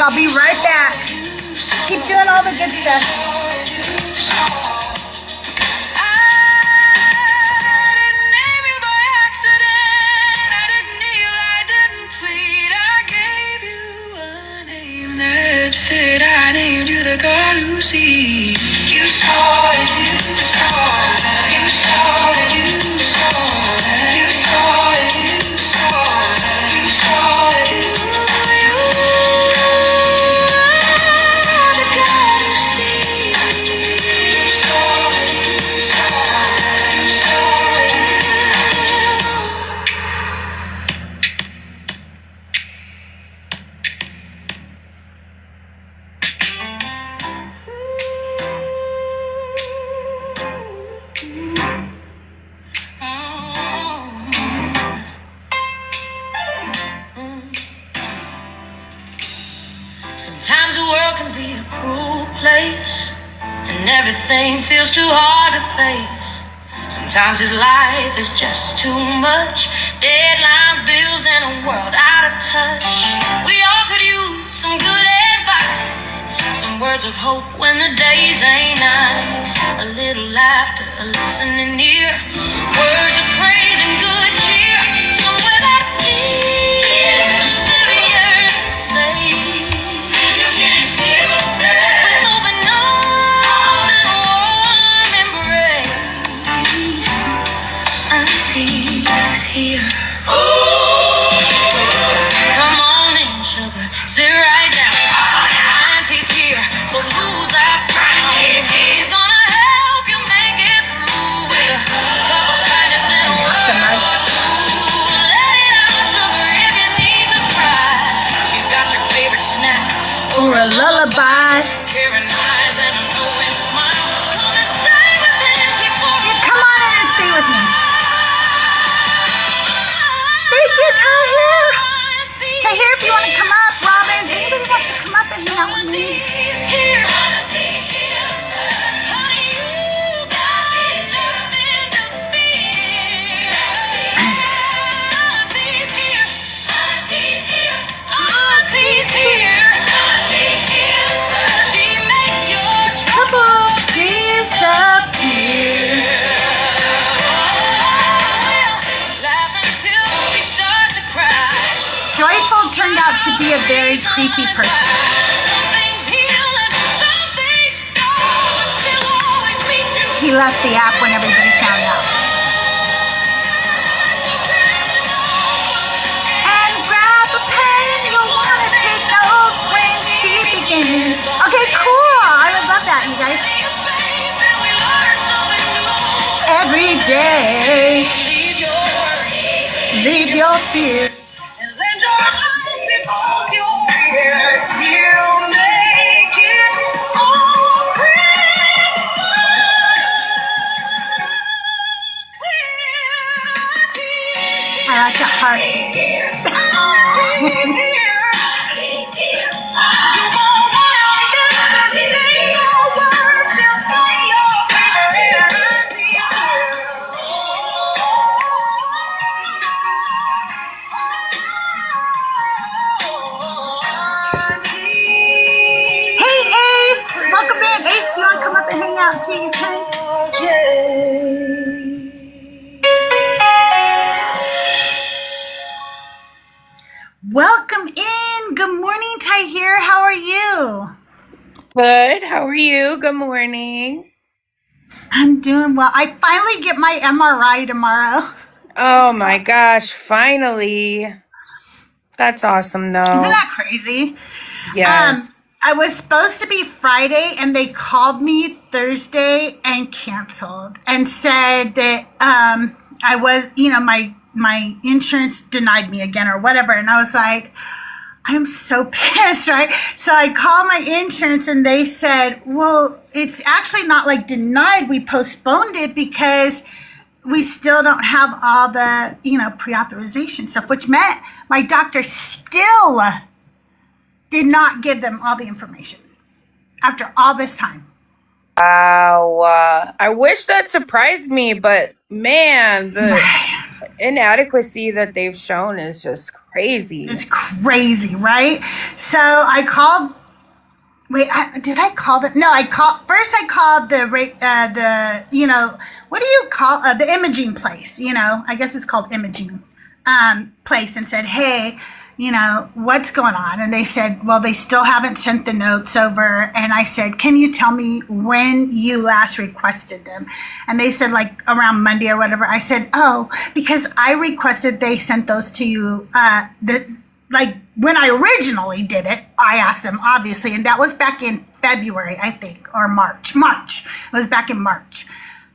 I'll be right back. Keep doing all the good stuff. I named you the God who sees. You saw it, you saw it, you saw it, you saw it, you saw it, you saw it, you saw it, you are the God who sees. You saw it, you saw it, you saw it. Sometimes the world can be a cruel place, and everything feels too hard to face. Sometimes this life is just too much. Deadlines, bills, and a world out of touch. We all could use some good advice, some words of hope when the days ain't nice. A little laughter, a listening ear, words of praise and good cheer. Somewhere that feels familiar to say. With open arms and warm embrace, Auntie's here. Come on in, sugar, sit right down. Auntie's here, so lose that frown. He's gonna help you make it through with a cup of kindness and a word or two. Let it out, sugar, if you need to cry. She's got your favorite snack Or a lullaby. caring eyes and a knowing smile. Come and stay with Auntie for a Come on in and stay with me. Thank you, Tahir. Tahir, if you want to come up, Robin. Anybody wants to come up and hang out with me? Auntie's here. Honey, you got nothing to fear. Auntie's here. Auntie's here. Auntie's here. She makes your Troubles disappear. laugh until we start to cry. Joyful turned out to be a very creepy person. Something's healing, something's scarred, but she'll always meet you. He left the app when everybody found out. And grab a pen, you'll want to take notes when she begins. Okay, cool. I would love that, you guys. Every day, Leave your worries leave your fears. and lend your heart to both your ears. You'll make it all crystal clear. I like that heart. Auntie's here. You won't want to miss a single word she'll say. Your favorite Auntie's here. Hey, Ace. Welcome in. Ace, if you want to come up and hang out too, you can. Welcome in. Good morning, Tahir. How are you? Good. How are you? Good morning. I'm doing well. I finally get my MRI tomorrow. Oh my gosh, finally. That's awesome Isn't though. that crazy? Yes. I was supposed to be Friday, and they called me Thursday and canceled and said that I was, my insurance denied me again or whatever. And I was like, I'm so pissed, right? So I called my insurance and they said, well, it's actually not like denied. We postponed it because we still don't have all the, pre-authorization stuff, which meant my doctor still did not give them all the information after all this time. Wow. I wish that surprised me, but man, the inadequacy that they've shown is just Crazy. It's crazy, right? So I called. Wait, did I call them? No, I called first. I called the what do you call the imaging place? I guess it's called imaging place, and said, hey, what's going on? And they said, well, they still haven't sent the notes over. And I said, can you tell me when you last requested them? And they said, like, around Monday or whatever. I said, oh, because I requested they sent those to you, like when I originally did it, I asked them, obviously, and that was back in February, I think, or March. It was back in March.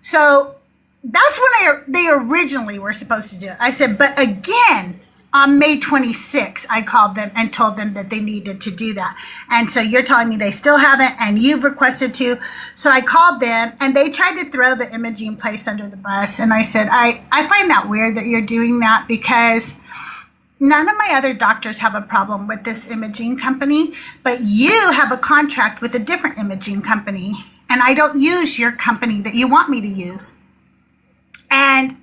So that's when they originally were supposed to do it. I said, but again, on May 26th, I called them and told them that they needed to do that. And so you're telling me they still haven't, and you've requested to. So I called them, and they tried to throw the imaging place under the bus. And I said, I find that weird that you're doing that, because none of my other doctors have a problem with this imaging company, but you have a contract with a different imaging company, and I don't use your company that you want me to use. And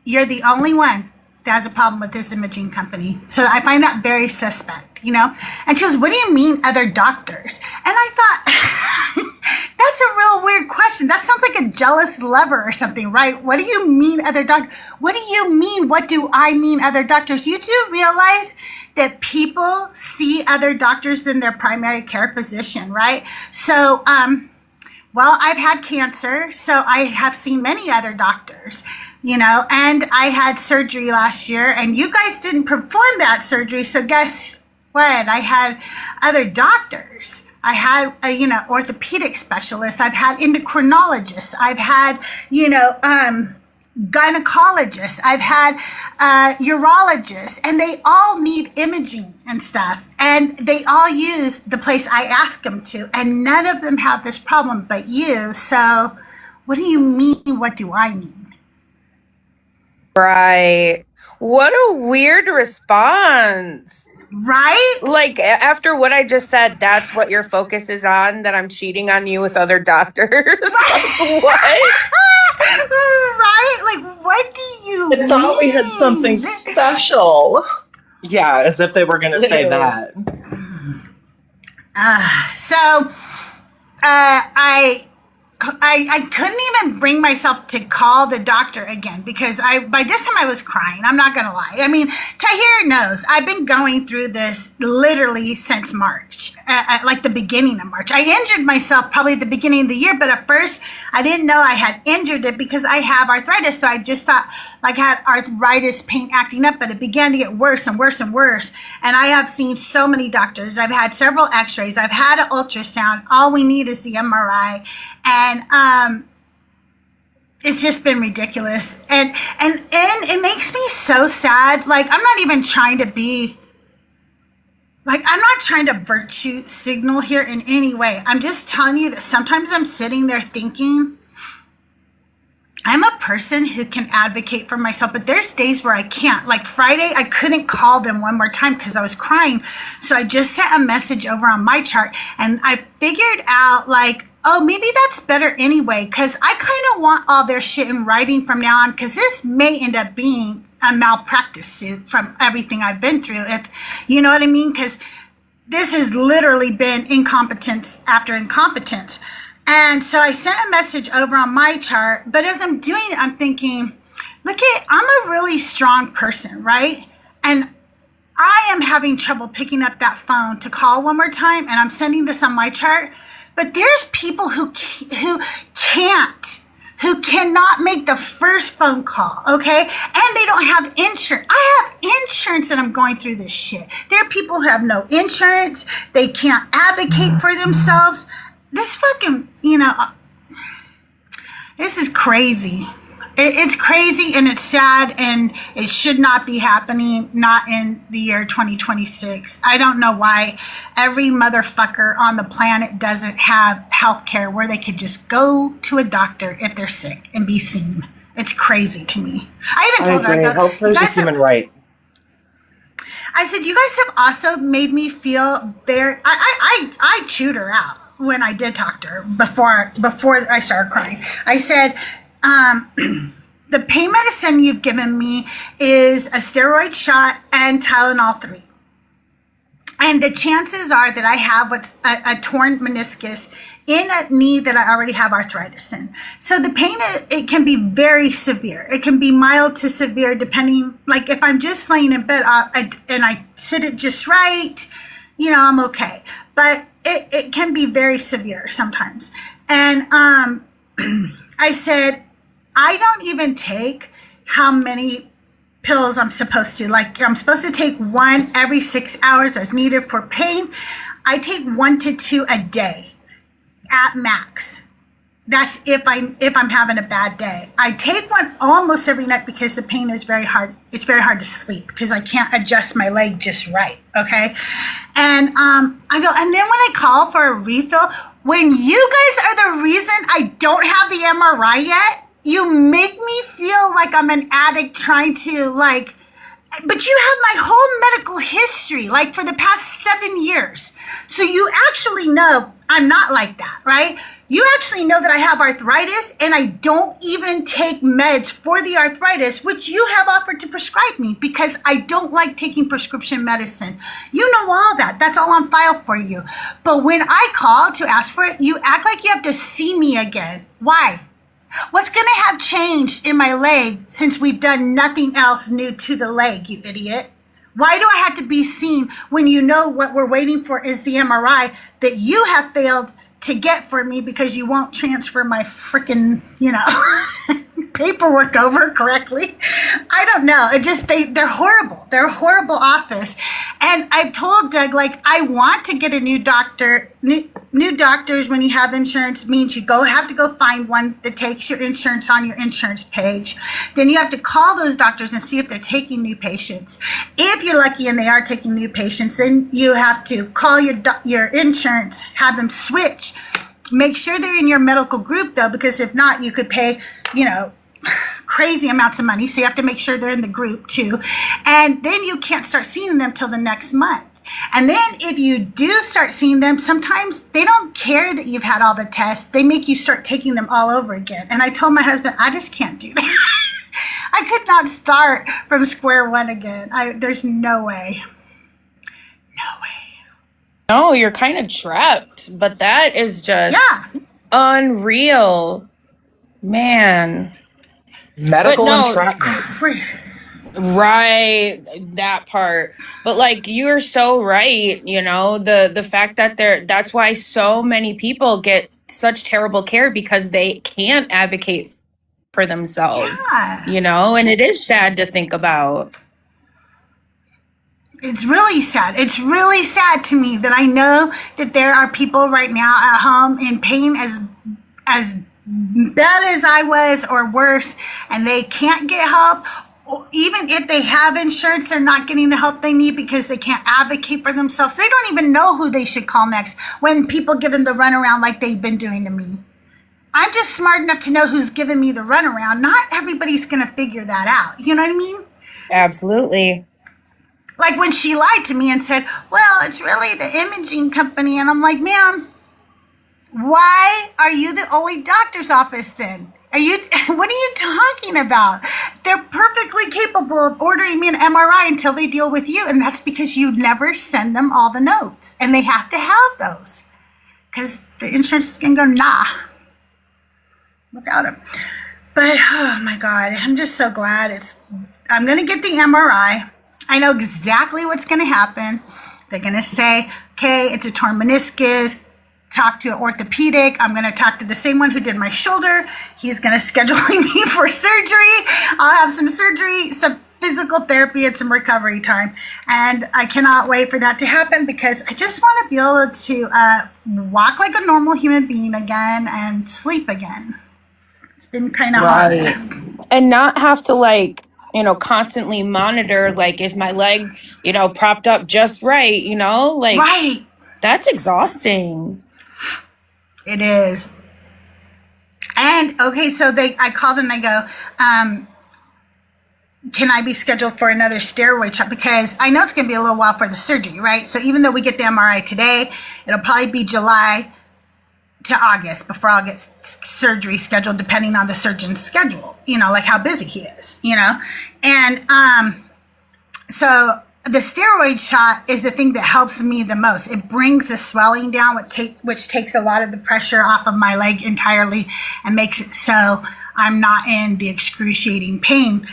you're the only one that has a problem with this imaging company. So I find that very suspect, And she goes, what do you mean other doctors? And I thought, that's a real weird question. That sounds like a jealous lover or something, right? What do you mean other doctors? What do you mean? What do I mean other doctors? You do realize that people see other doctors than their primary care physician, right? So, well, I've had cancer, so I have seen many other doctors, and I had surgery last year, and you guys didn't perform that surgery. So guess what? I had other doctors. I had, orthopedic specialists. I've had endocrinologists. I've had, gynecologists. I've had urologists, and they all need imaging and stuff. And they all use the place I ask them to, and none of them have this problem but you. So what do you mean? What do I mean? Right. What a weird response. Right? Like, after what I just said, that's what your focus is on, that I'm cheating on you with other doctors. Like, what? Right? Like, what do you I thought we had something special. Yeah, as if they were going to say that. I couldn't even bring myself to call the doctor again, because by this time I was crying. I'm not going to lie. I mean, Tahir knows I've been going through this literally since March, like the beginning of March. I injured myself probably at the beginning of the year, but at first I didn't know I had injured it because I have arthritis. So I just thought like I had arthritis pain acting up, but it began to get worse and worse and worse. And I have seen so many doctors. I've had several x-rays. I've had an ultrasound. All we need is the MRI. And it's just been ridiculous, and it makes me so sad. Like, I'm not even trying to be like, I'm not trying to virtue signal here in any way. I'm just telling you that sometimes I'm sitting there thinking, I'm a person who can advocate for myself, but there's days where I can't. Like Friday, I couldn't call them one more time because I was crying. So I just sent a message over on my chart, and I figured out like, oh, maybe that's better anyway, because I kind of want all their shit in writing from now on, because this may end up being a malpractice suit from everything I've been through, if you know what I mean, because this has literally been incompetence after incompetence. And so I sent a message over on my chart, but as I'm doing it, I'm thinking, I'm a really strong person, right? And I am having trouble picking up that phone to call one more time, and I'm sending this on my chart. But there's people who cannot make the first phone call, okay? And they don't have insurance. I have insurance and I'm going through this shit. There are people who have no insurance. They can't advocate for themselves. This fucking, this is crazy. It's crazy and it's sad, and it should not be happening, not in the year 2026. I don't know why every motherfucker on the planet doesn't have health care where they could just go to a doctor if they're sick and be seen. It's crazy to me. I even told her, I go, healthcare is a human right. I said, you guys have also made me feel very, I chewed her out when I did talk to her before I started crying. I said, the pain medicine you've given me is a steroid shot and Tylenol 3. And the chances are that I have what's a torn meniscus in a knee that I already have arthritis in. So the pain, it can be very severe. It can be mild to severe depending, like if I'm just laying in bed and I sit it just right, you know, I'm okay. But it can be very severe sometimes. And I said, I don't even take how many pills I'm supposed to. Like, I'm supposed to take one every 6 hours as needed for pain. I take 1 to 2 a day at max. That's if I'm having a bad day. I take one almost every night because the pain is very hard. It's very hard to sleep because I can't adjust my leg just right. Okay. And I go, and then when I call for a refill, when you guys are the reason I don't have the MRI yet, you make me feel like I'm an addict trying to but you have my whole medical history, like for the past 7 years. So you actually know I'm not like that, right? You actually know that I have arthritis and I don't even take meds for the arthritis, which you have offered to prescribe me because I don't like taking prescription medicine. You know all that. That's all on file for you. But when I call to ask for it, you act like you have to see me again. Why? What's going to have changed in my leg since we've done nothing else new to the leg, you idiot? Why do I have to be seen when you know what we're waiting for is the MRI that you have failed to get for me because you won't transfer my freaking, paperwork over correctly? I don't know. They're horrible. They're a horrible office. And I've told Doug, I want to get a new doctor. New doctors, when you have insurance, means you have to go find one that takes your insurance on your insurance page. Then you have to call those doctors and see if they're taking new patients. If you're lucky and they are taking new patients, then you have to call your insurance, have them switch. Make sure they're in your medical group, though, because if not, you could pay, crazy amounts of money. So you have to make sure they're in the group, too. And then you can't start seeing them till the next month. And then if you do start seeing them, sometimes they don't care that you've had all the tests. They make you start taking them all over again. And I told my husband, I just can't do that. I could not start from square one again. There's no way. No way. No, you're kind of trapped, but that is just unreal. Man. Medical But no, entrapment. Crazy. Right, that part. But you're so right, the fact that that's why so many people get such terrible care because they can't advocate for themselves. Yeah. And it is sad to think about. It's really sad. It's really sad to me that I know that there are people right now at home in pain as bad as I was or worse, and they can't get help. Even if they have insurance, they're not getting the help they need because they can't advocate for themselves. They don't even know who they should call next when people give them the runaround like they've been doing to me. I'm just smart enough to know who's giving me the runaround. Not everybody's going to figure that out. You know what I mean? Absolutely. Like when she lied to me and said, well, it's really the imaging company. And I'm like, ma'am, why are you the only doctor's office then? What are you talking about? They're perfectly capable of ordering me an MRI until they deal with you. And that's because you never send them all the notes. And they have to have those. Because the insurance is going to go, nah, without them. But, oh my God, I'm just so glad I'm going to get the MRI. I know exactly what's going to happen. They're going to say, okay, it's a torn meniscus. Talk to an orthopedic. I'm going to talk to the same one who did my shoulder. He's going to schedule me for surgery. I'll have some surgery, some physical therapy, and some recovery time. And I cannot wait for that to happen because I just want to be able to walk like a normal human being again and sleep again. It's been kind of hard. And not have to constantly monitor, is my leg, propped up just right, Right. That's exhausting. It is. And okay, so I called and I go, can I be scheduled for another steroid shot? Because I know it's going to be a little while for the surgery, right? So even though we get the MRI today, it'll probably be July to August before I'll get surgery scheduled, depending on the surgeon's schedule, like how busy he is, and so the steroid shot is the thing that helps me the most. It brings the swelling down, which takes a lot of the pressure off of my leg entirely and makes it so I'm not in the excruciating pain.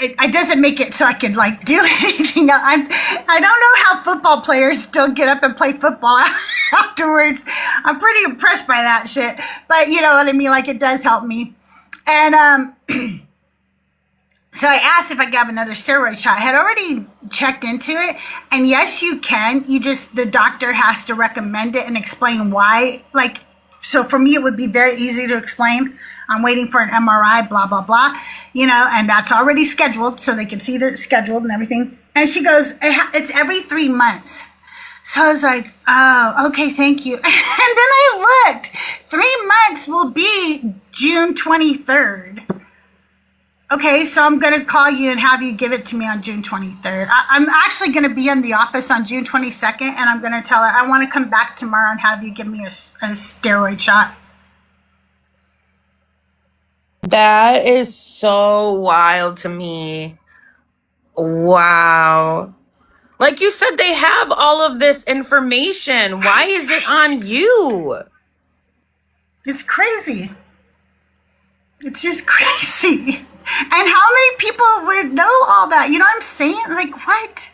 It doesn't make it so I can do anything. I don't know how football players still get up and play football afterwards. I'm pretty impressed by that shit. But you know what I mean? It does help me. And so I asked if I could have another steroid shot. I had already checked into it. And yes, you can. The doctor has to recommend it and explain why. So for me, it would be very easy to explain. I'm waiting for an MRI, blah, blah, blah, and that's already scheduled, so they can see that it's scheduled and everything. And she goes, it's every 3 months. So I was like, oh, okay, thank you. And then I looked. 3 months will be June 23rd. Okay, so I'm going to call you and have you give it to me on June 23rd. I'm actually going to be in the office on June 22nd, and I'm going to tell her I want to come back tomorrow and have you give me a steroid shot. That is so wild to me. Wow. Like you said, they have all of this information. Why is it on you? It's crazy. It's just crazy. And how many people would know all that? You know what I'm saying? What?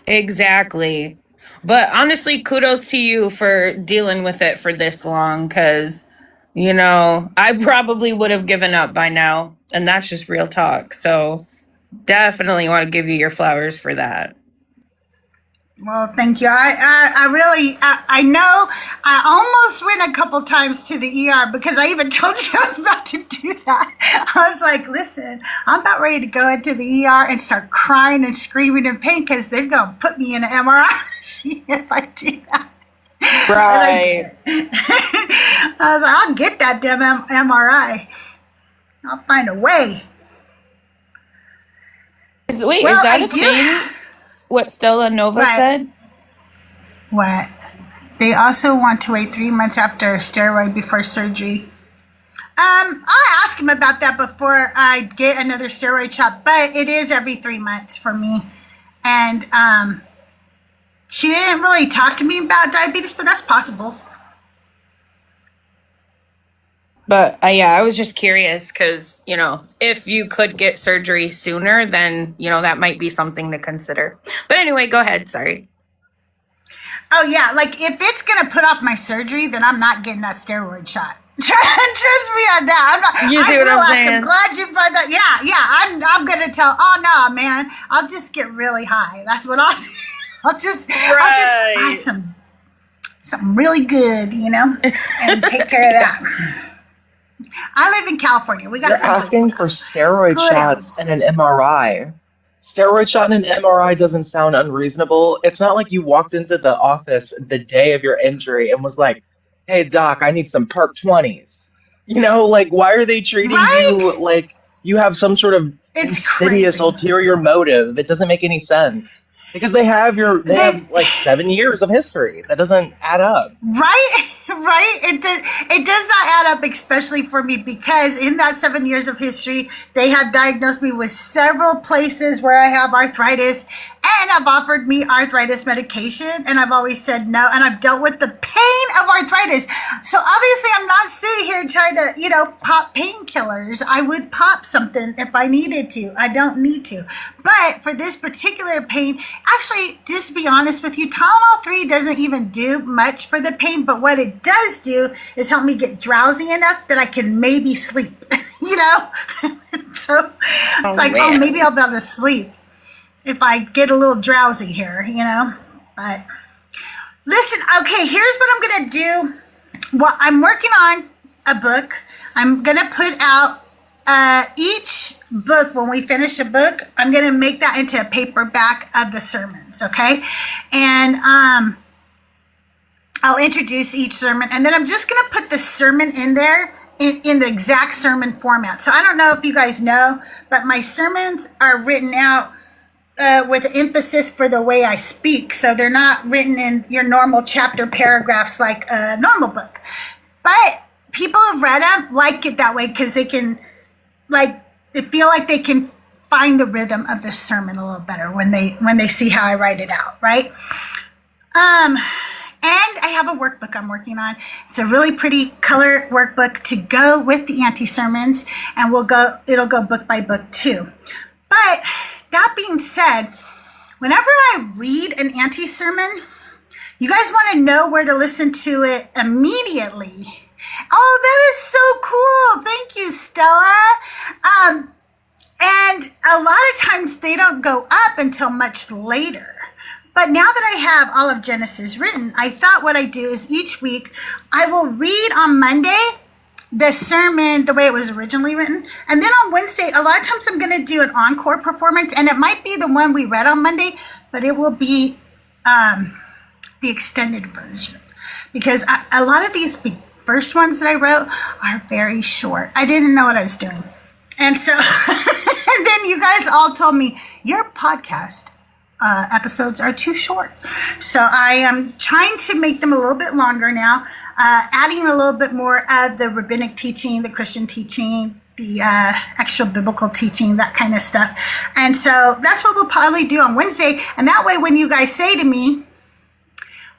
Exactly. But honestly, kudos to you for dealing with it for this long, because, I probably would have given up by now. And that's just real talk. So definitely want to give you your flowers for that. Well, thank you. I really know I almost went a couple times to the ER because I even told you I was about to do that. I was like, listen, I'm about ready to go into the ER and start crying and screaming in pain because they're going to put me in an MRI machine if I do that. Right. I was like, I'll get that damn MRI. I'll find a way. Is that a thing? What Stella Nova said? What? They also want to wait 3 months after a steroid before surgery. I'll ask him about that before I get another steroid shot, but it is every 3 months for me. And she didn't really talk to me about diabetes, but that's possible. But I was just curious because, if you could get surgery sooner, then, that might be something to consider. But anyway, go ahead. Sorry. Oh, yeah. If it's going to put off my surgery, then I'm not getting that steroid shot. Trust me on that. I'm not. You see what I'm saying? I'm glad you brought that. Yeah. I'm going to tell. Oh, no, man. I'll just get really high. That's what I'll do. I'll just buy something really good, and take care of that. I live in California. We got. You're asking for steroid shots and an MRI. Steroid shot and an MRI doesn't sound unreasonable. It's not like you walked into the office the day of your injury and was like, "Hey doc, I need some Perk 20s." Why are they treating you like you have some sort of insidious ulterior motive that doesn't make any sense? Because they have 7 years of history. That doesn't add up. Right. It does not add up, especially for me, because in that 7 years of history, they have diagnosed me with several places where I have arthritis and have offered me arthritis medication. And I've always said no. And I've dealt with the pain of arthritis. So obviously I'm not sitting here trying to, pop painkillers. I would pop something if I needed to. I don't need to. But for this particular pain, actually, just to be honest with you, Tylenol 3 doesn't even do much for the pain, but what it does do is help me get drowsy enough that I can maybe sleep, So it's maybe I'll be able to sleep if I get a little drowsy here, But listen, okay, here's what I'm going to do. Well, I'm working on a book. I'm going to put out each book. When we finish a book, I'm going to make that into a paperback of the sermons, okay? And I'll introduce each sermon, and then I'm just going to put the sermon in there in the exact sermon format. So I don't know if you guys know, but my sermons are written out with emphasis for the way I speak. So they're not written in your normal chapter paragraphs like a normal book. But people have read them, like it that way because they can, like, they feel like they can find the rhythm of the sermon a little better when they see how I write it out, right? And I have a workbook I'm working on. It's a really pretty color workbook to go with the Auntie Sermons, and it'll go book by book too. But that being said, whenever I read an Auntie Sermon, you guys want to know where to listen to it immediately. Oh, that is so cool. Thank you, Stella. And a lot of times they don't go up until much later. But now that I have all of Genesis written, I thought what I do is each week I will read on Monday the sermon the way it was originally written. And then on Wednesday, a lot of times I'm going to do an encore performance. And it might be the one we read on Monday, but it will be the extended version. Because a lot of these first ones that I wrote are very short. I didn't know what I was doing. And so, and then you guys all told me, your podcast episodes are too short. So I am trying to make them a little bit longer now, adding a little bit more of the rabbinic teaching, the Christian teaching, the actual biblical teaching, that kind of stuff. And so that's what we'll probably do on Wednesday. And that way, when you guys say to me,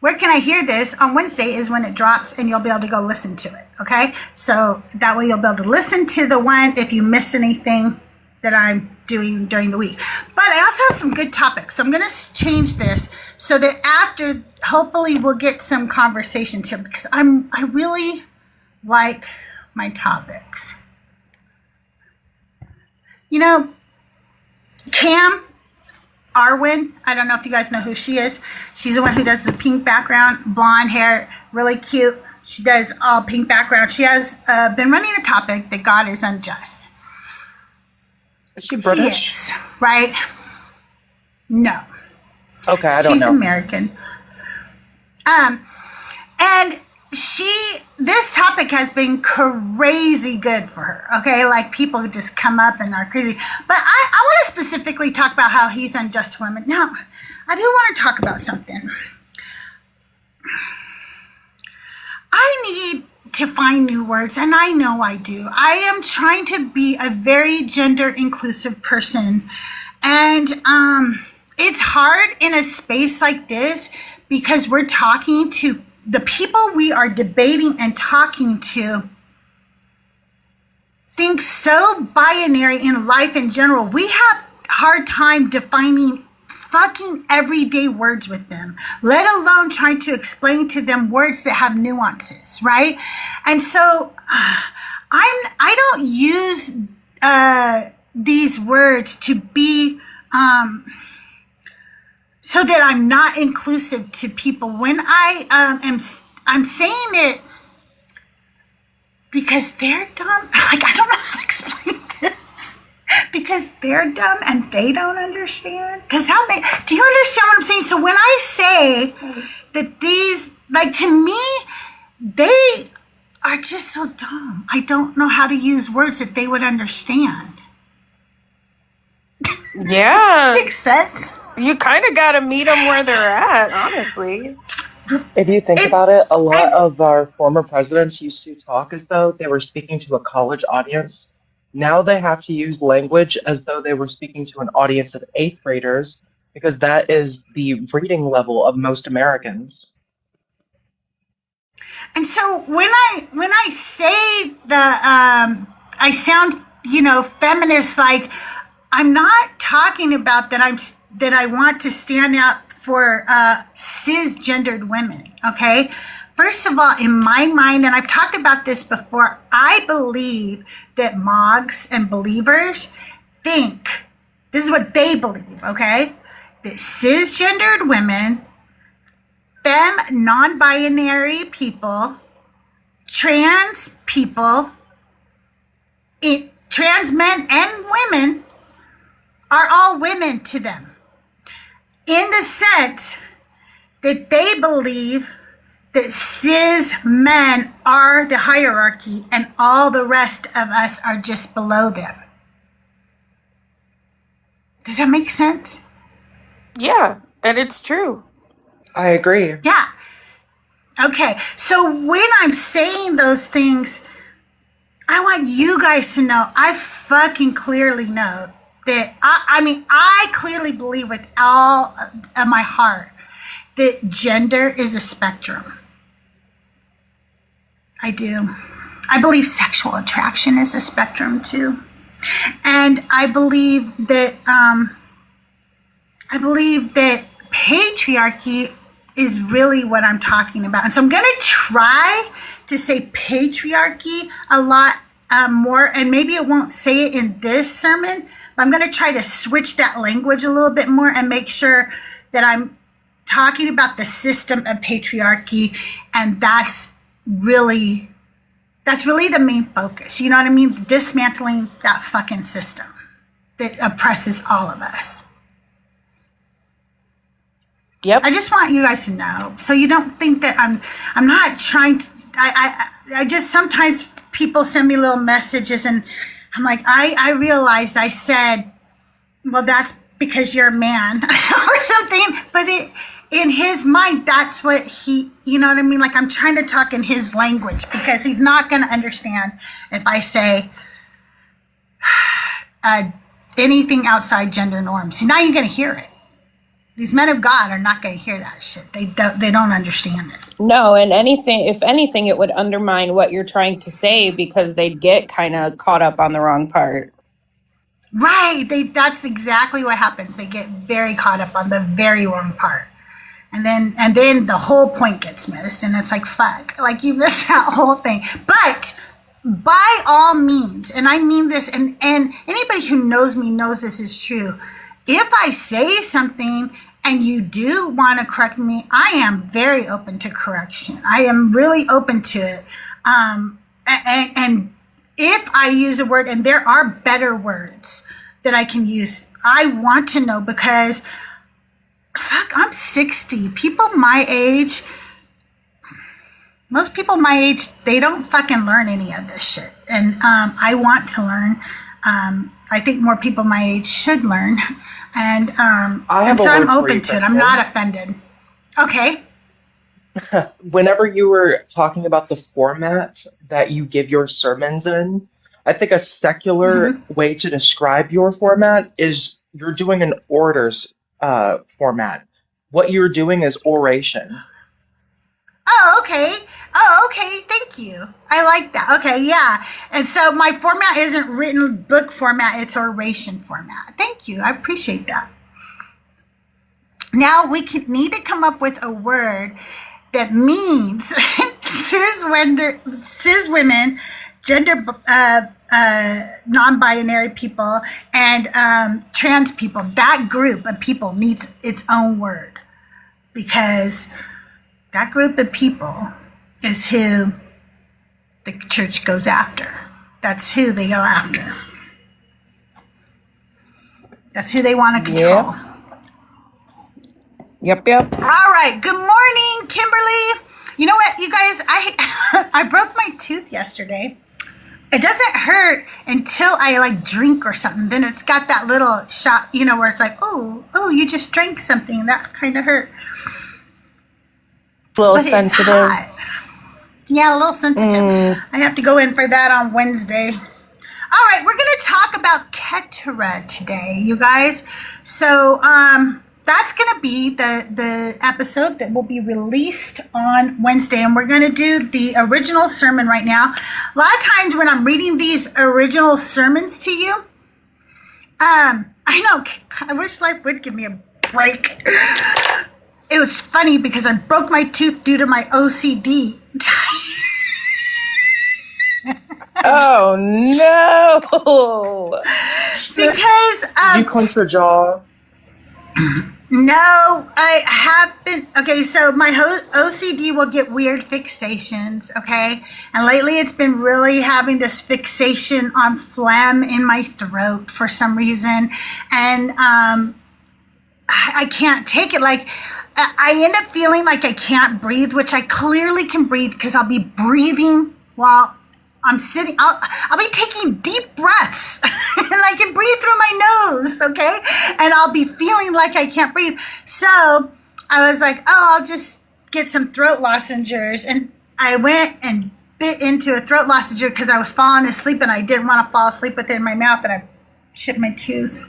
where can I hear this? On Wednesday is when it drops and you'll be able to go listen to it. Okay. So that way you'll be able to listen to the one if you miss anything that I'm doing during the week. But I also have some good topics. So I'm going to change this so that after, hopefully we'll get some conversations here because I really like my topics. You know, Cam Arwen, I don't know if you guys know who she is. She's the one who does the pink background, blonde hair, really cute. She does all pink background. She has been running a topic that God is unjust. Is she British? Yes, right? No. Okay, I don't know. She's American. And this topic has been crazy good for her. Okay, like people who just come up and are crazy. But I want to specifically talk about how he's unjust to women. Now, I do want to talk about something. I need to find new words, and I know I do. I am trying to be a very gender inclusive person, and it's hard in a space like this because we're talking to the people we are debating and talking to think so binary in life in general. We have a hard time defining fucking everyday words with them, let alone trying to explain to them words that have nuances, right? And so I don't use these words to be so that I'm not inclusive to people. When I'm saying it because they're dumb. Like, I don't know how to explain this. Because they're dumb and they don't understand. Do you understand what I'm saying? So when I say that these, like, to me, they are just so dumb. I don't know how to use words that they would understand. Yeah. Makes sense. You kind of got to meet them where they're at, honestly. If you think about it, a lot of our former presidents used to talk as though they were speaking to a college audience. Now they have to use language as though they were speaking to an audience of 8th graders, because that is the reading level of most Americans. And so when I say I sound, feminist, like, I'm not talking about that I want to stand out for cisgendered women, okay? First of all, in my mind, and I've talked about this before, I believe that mogs and believers think, this is what they believe, okay? That cisgendered women, non-binary people, trans people, trans men and women are all women to them. In the sense that they believe that cis men are the hierarchy and all the rest of us are just below them. Does that make sense? Yeah, and it's true. I agree. Yeah. Okay. So when I'm saying those things, I want you guys to know, I fucking clearly know that, I clearly believe with all of my heart that gender is a spectrum. I do. I believe sexual attraction is a spectrum too. And I believe that patriarchy is really what I'm talking about. And so I'm going to try to say patriarchy a lot more, and maybe it won't say it in this sermon, but I'm going to try to switch that language a little bit more and make sure that I'm talking about the system of patriarchy, and that's really the main focus. You know what I mean? Dismantling that fucking system that oppresses all of us. Yep. I just want you guys to know, so you don't think that I'm not trying to. I just, sometimes people send me little messages, and I'm like, I realized I said, well, that's because you're a man or something, but in his mind, that's what he, you know what I mean? Like, I'm trying to talk in his language because he's not going to understand if I say anything outside gender norms. He's not even going to hear it. These men of God are not going to hear that shit. They don't understand it. No, and if anything, it would undermine what you're trying to say because they'd get kind of caught up on the wrong part. Right. That's exactly what happens. They get very caught up on the very wrong part. And then the whole point gets missed, and it's like, fuck, like you missed that whole thing. But by all means, and I mean this, and anybody who knows me knows this is true. If I say something and you do want to correct me, I am very open to correction. I am really open to it. And if I use a word, and there are better words that I can use, I want to know, because fuck, I'm 60. People my age, most people my age, they don't fucking learn any of this shit. And I want to learn. I think more people my age should learn. And so I'm open to it. I'm not offended. Okay. Whenever you were talking about the format that you give your sermons in, I think a secular way to describe your format is you're doing an orders format. What you're doing is oration. Oh, okay. Thank you. I like that. Okay, yeah. And so my format isn't written book format, it's oration format. Thank you. I appreciate that. Now we need to come up with a word that means cis women, gender non-binary people, and trans people. That group of people needs its own word, because that group of people is who the church goes after. That's who they go after. That's who they want to control. Yep. All right. Good morning, Kimberly. You know what, you guys? I broke my tooth yesterday. It doesn't hurt until I like drink or something. Then it's got that little shot, where it's like, oh, you just drank something. That kind of hurt. A little sensitive. Yeah, a little sensitive. I have to go in for that on Wednesday. All right, we're going to talk about Ketera today, you guys. So that's going to be the episode that will be released on Wednesday. And we're going to do the original sermon right now. A lot of times when I'm reading these original sermons to you, I know, I wish life would give me a break. It was funny because I broke my tooth due to my OCD. Oh, no. Because... you clench your jaw? No, I haven't. Okay, so my OCD will get weird fixations, okay? And lately it's been really having this fixation on phlegm in my throat for some reason. And I can't take it. Like, I end up feeling like I can't breathe, which I clearly can breathe because I'll be breathing while I'm sitting, I'll be taking deep breaths and I can breathe through my nose, okay? And I'll be feeling like I can't breathe. So I was like, oh, I'll just get some throat lozenges. And I went and bit into a throat lozenge because I was falling asleep and I didn't want to fall asleep with it in my mouth, and I chipped my tooth.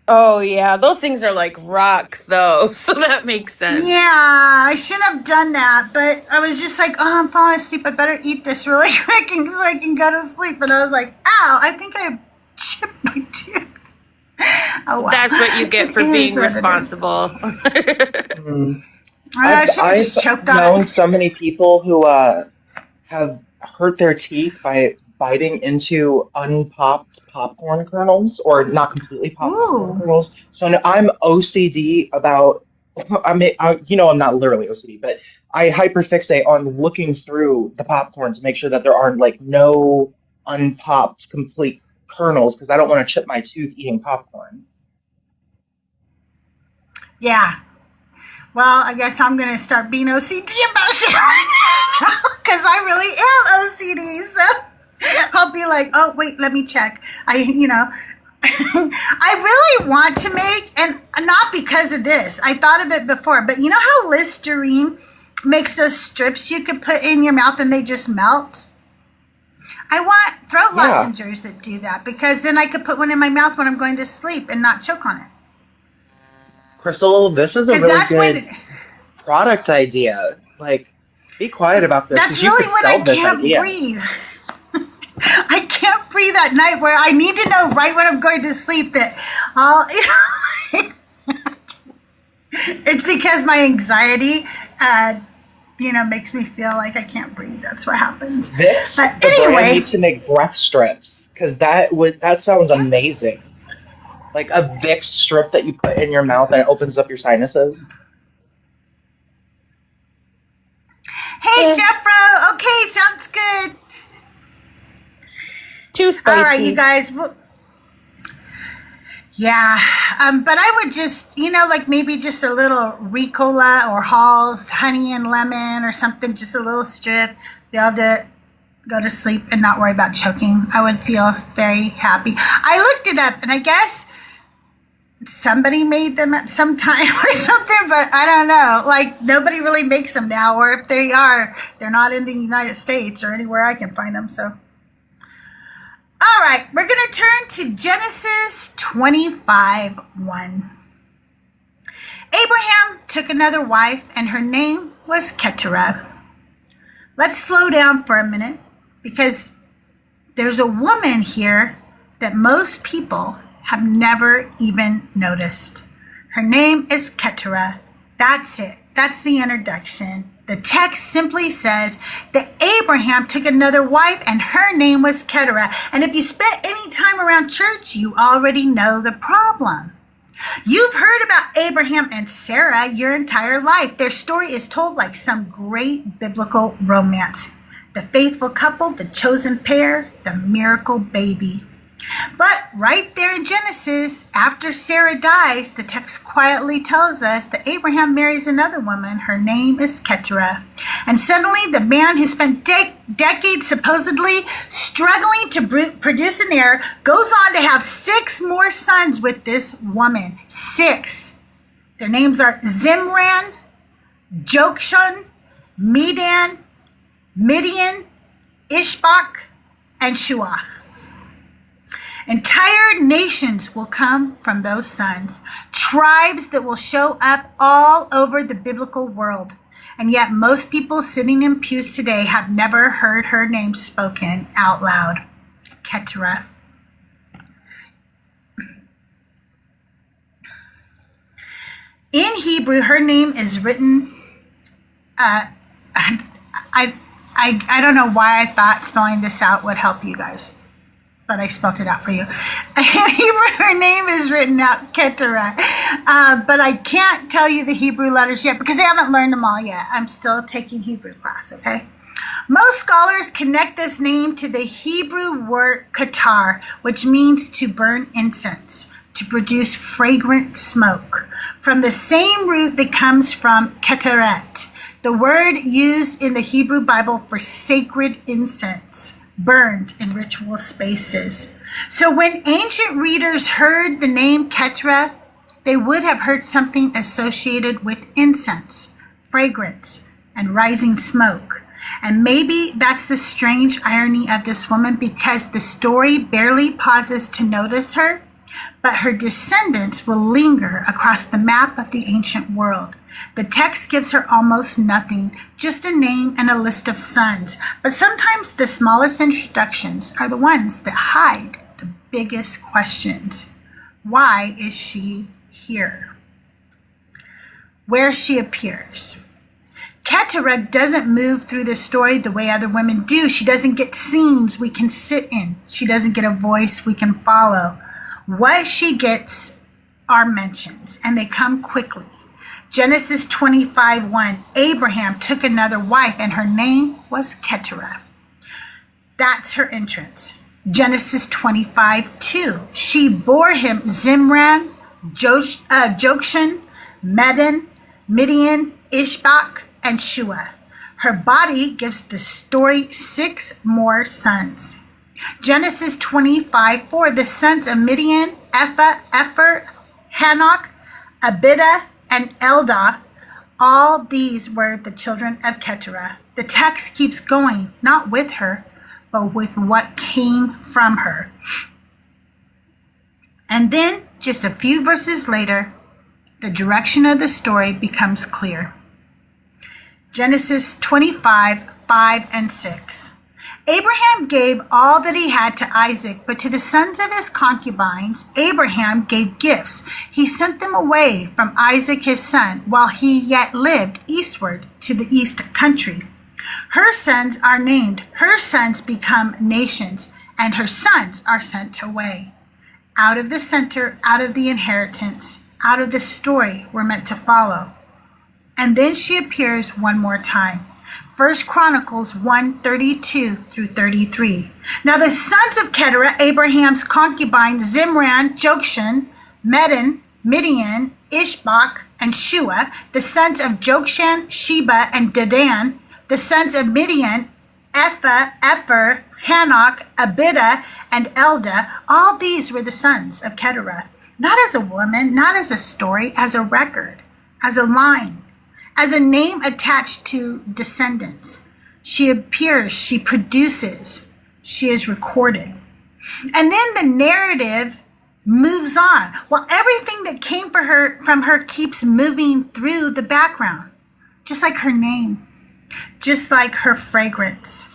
Oh, yeah. Those things are like rocks, though. So that makes sense. Yeah, I shouldn't have done that. But I was just like, oh, I'm falling asleep. I better eat this really quick so I can go to sleep. And I was like, ow, I think I chipped my tooth. Oh, wow. That's what you get for being responsible. I should have just choked on known it. so many people who have hurt their teeth by biting into unpopped popcorn kernels, or not completely popped popcorn Ooh. kernels. So I'm OCD about, I'm not literally OCD, but I hyperfixate on looking through the popcorn to make sure that there aren't like no unpopped complete kernels, because I don't want to chip my tooth eating popcorn. Yeah. Well, I guess I'm going to start being OCD about shit because I really am OCD. So I'll be like, oh, wait, let me check. I really want to make, and not because of this. I thought of it before, but you know how Listerine makes those strips you could put in your mouth and they just melt? I want throat lozenges that do that, because then I could put one in my mouth when I'm going to sleep and not choke on it. Crystal, this is a really good product idea. Like, be quiet about this. That's You really could when sell I this can't idea. breathe. I can't breathe at night, where I need to know right when I'm going to sleep that I'll. It's because my anxiety, makes me feel like I can't breathe. That's what happens. Vicks, But the brand anyway, needs to make breath strips, because that sounds amazing. Like a Vicks strip that you put in your mouth and it opens up your sinuses. hey, Jeffro. Okay, sounds good. Too spicy. All right, you guys. Well, yeah, but I would just, like maybe just a little Ricola or Hall's honey and lemon or something, just a little strip, be able to go to sleep and not worry about choking. I would feel very happy. I looked it up, and I guess somebody made them at some time or something, but I don't know. Like, nobody really makes them now, or if they are, they're not in the United States or anywhere I can find them, so. All right, we're going to turn to Genesis 25:1. Abraham took another wife, and her name was Keturah. Let's slow down for a minute, because there's a woman here that most people have never even noticed. Her name is Keturah. That's it. That's the introduction. The text simply says that Abraham took another wife, and her name was Keturah. And if you spent any time around church, you already know the problem. You've heard about Abraham and Sarah your entire life. Their story is told like some great biblical romance. The faithful couple, the chosen pair, the miracle baby. But right there in Genesis, after Sarah dies, the text quietly tells us that Abraham marries another woman. Her name is Keturah. And suddenly, the man who spent decades supposedly struggling to produce an heir goes on to have 6 more sons with this woman. 6. Their names are Zimran, Jokshan, Medan, Midian, Ishbak, and Shua. Entire nations will come from those sons, tribes that will show up all over the biblical world. And yet most people sitting in pews today have never heard her name spoken out loud. Keturah. In Hebrew, her name is written, I don't know why I thought spelling this out would help you guys, but I spelled it out for you. In Hebrew, her name is written out Keturah, but I can't tell you the Hebrew letters yet because I haven't learned them all yet. I'm still taking Hebrew class, okay? Most scholars connect this name to the Hebrew word katar, which means to burn incense, to produce fragrant smoke, from the same root that comes from keteret, the word used in the Hebrew Bible for sacred incense, burned in ritual spaces. So when ancient readers heard the name Keturah, they would have heard something associated with incense, fragrance, and rising smoke. And maybe that's the strange irony of this woman, because the story barely pauses to notice her, but her descendants will linger across the map of the ancient world. The text gives her almost nothing, just a name and a list of sons. But sometimes the smallest introductions are the ones that hide the biggest questions. Why is she here? Where she appears. Keturah doesn't move through the story the way other women do. She doesn't get scenes we can sit in. She doesn't get a voice we can follow. What she gets are mentions, and they come quickly. Genesis 25:1, Abraham took another wife, and her name was Keturah. That's her entrance. Genesis 25:2, she bore him Zimran, Jokshan, Medan, Midian, Ishbak, and Shua. Her body gives the story 6 more sons. Genesis 25:4, the sons of Midian, Ephah, Epher, Hanok, Abida, and Eldah. All these were the children of Keturah. The text keeps going, not with her, but with what came from her. And then, just a few verses later, the direction of the story becomes clear. Genesis 25:5 and 6. Abraham gave all that he had to Isaac, but to the sons of his concubines, Abraham gave gifts. He sent them away from Isaac his son, while he yet lived eastward to the east country. Her sons are named, her sons become nations, and her sons are sent away. Out of the center, out of the inheritance, out of the story we're meant to follow. And then she appears one more time. 1 Chronicles 1:32 through 33. Now the sons of Keturah, Abraham's concubine, Zimran, Jokshan, Medan, Midian, Ishbak, and Shua, the sons of Jokshan, Sheba, and Dedan, the sons of Midian, Ephah, Epher, Hanok, Abida, and Eldah. All these were the sons of Keturah, not as a woman, not as a story, as a record, as a line, as a name attached to descendants. She appears, she produces, she is recorded. And then the narrative moves on. Well, everything that came from her keeps moving through the background, just like her name, just like her fragrance.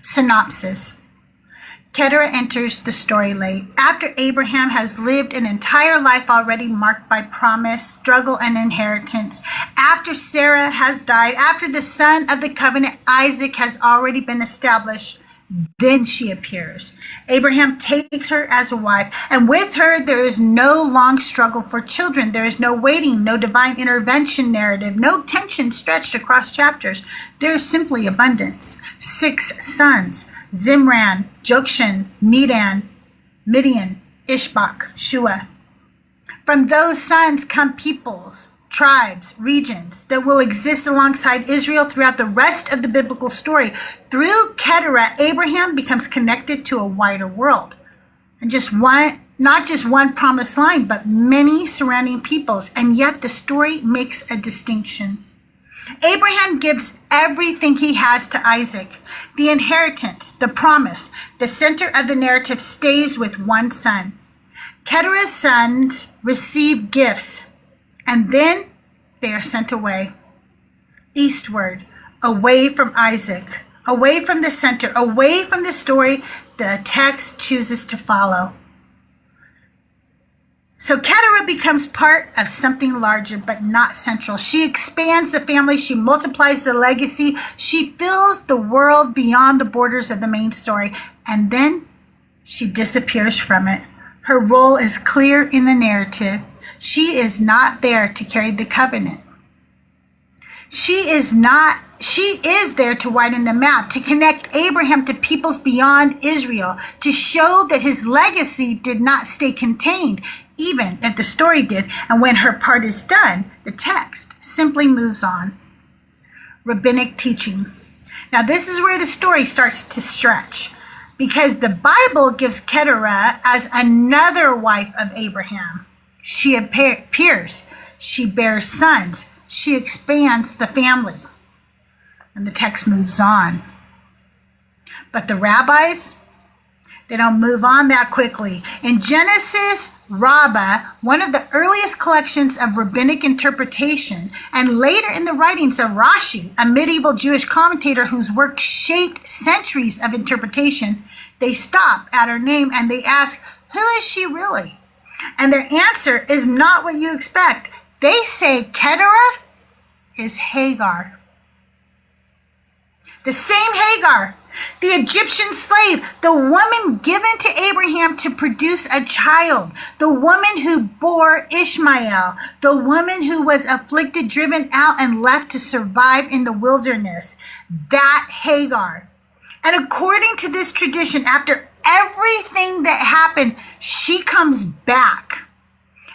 Synopsis. Keturah enters the story late, after Abraham has lived an entire life already marked by promise, struggle, and inheritance, after Sarah has died, after the son of the covenant, Isaac, has already been established. Then she appears. Abraham takes her as a wife, and with her there is no long struggle for children. There is no waiting, no divine intervention narrative, no tension stretched across chapters. There is simply abundance. 6 sons: Zimran, Jokshan, Medan, Midian, Ishbak, Shua. From those sons come peoples, tribes, regions that will exist alongside Israel throughout the rest of the biblical story. Through Keturah, Abraham becomes connected to a wider world. And not just one promised line, but many surrounding peoples. And yet the story makes a distinction. Abraham gives everything he has to Isaac. The inheritance, the promise, the center of the narrative stays with one son. Keturah's sons receive gifts, and then they are sent away, eastward, away from Isaac, away from the center, away from the story the text chooses to follow. So Keturah becomes part of something larger, but not central. She expands the family. She multiplies the legacy. She fills the world beyond the borders of the main story. And then she disappears from it. Her role is clear in the narrative. She is not there to carry the covenant. She is there to widen the map, to connect Abraham to peoples beyond Israel, to show that his legacy did not stay contained, even if the story did. And when her part is done, the text simply moves on. rabbinic teaching. Now, this is where the story starts to stretch, because the Bible gives Keturah as another wife of Abraham. She appears, she bears sons, she expands the family. And the text moves on. But the rabbis, they don't move on that quickly. In Genesis Rabbah, one of the earliest collections of rabbinic interpretation, and later in the writings of Rashi, a medieval Jewish commentator whose work shaped centuries of interpretation, they stop at her name and they ask, who is she really? And their answer is not what you expect. They say Keturah is Hagar. The same Hagar, the Egyptian slave, the woman given to Abraham to produce a child, the woman who bore Ishmael, the woman who was afflicted, driven out, and left to survive in the wilderness. That Hagar. And according to this tradition, after everything that happened, she comes back.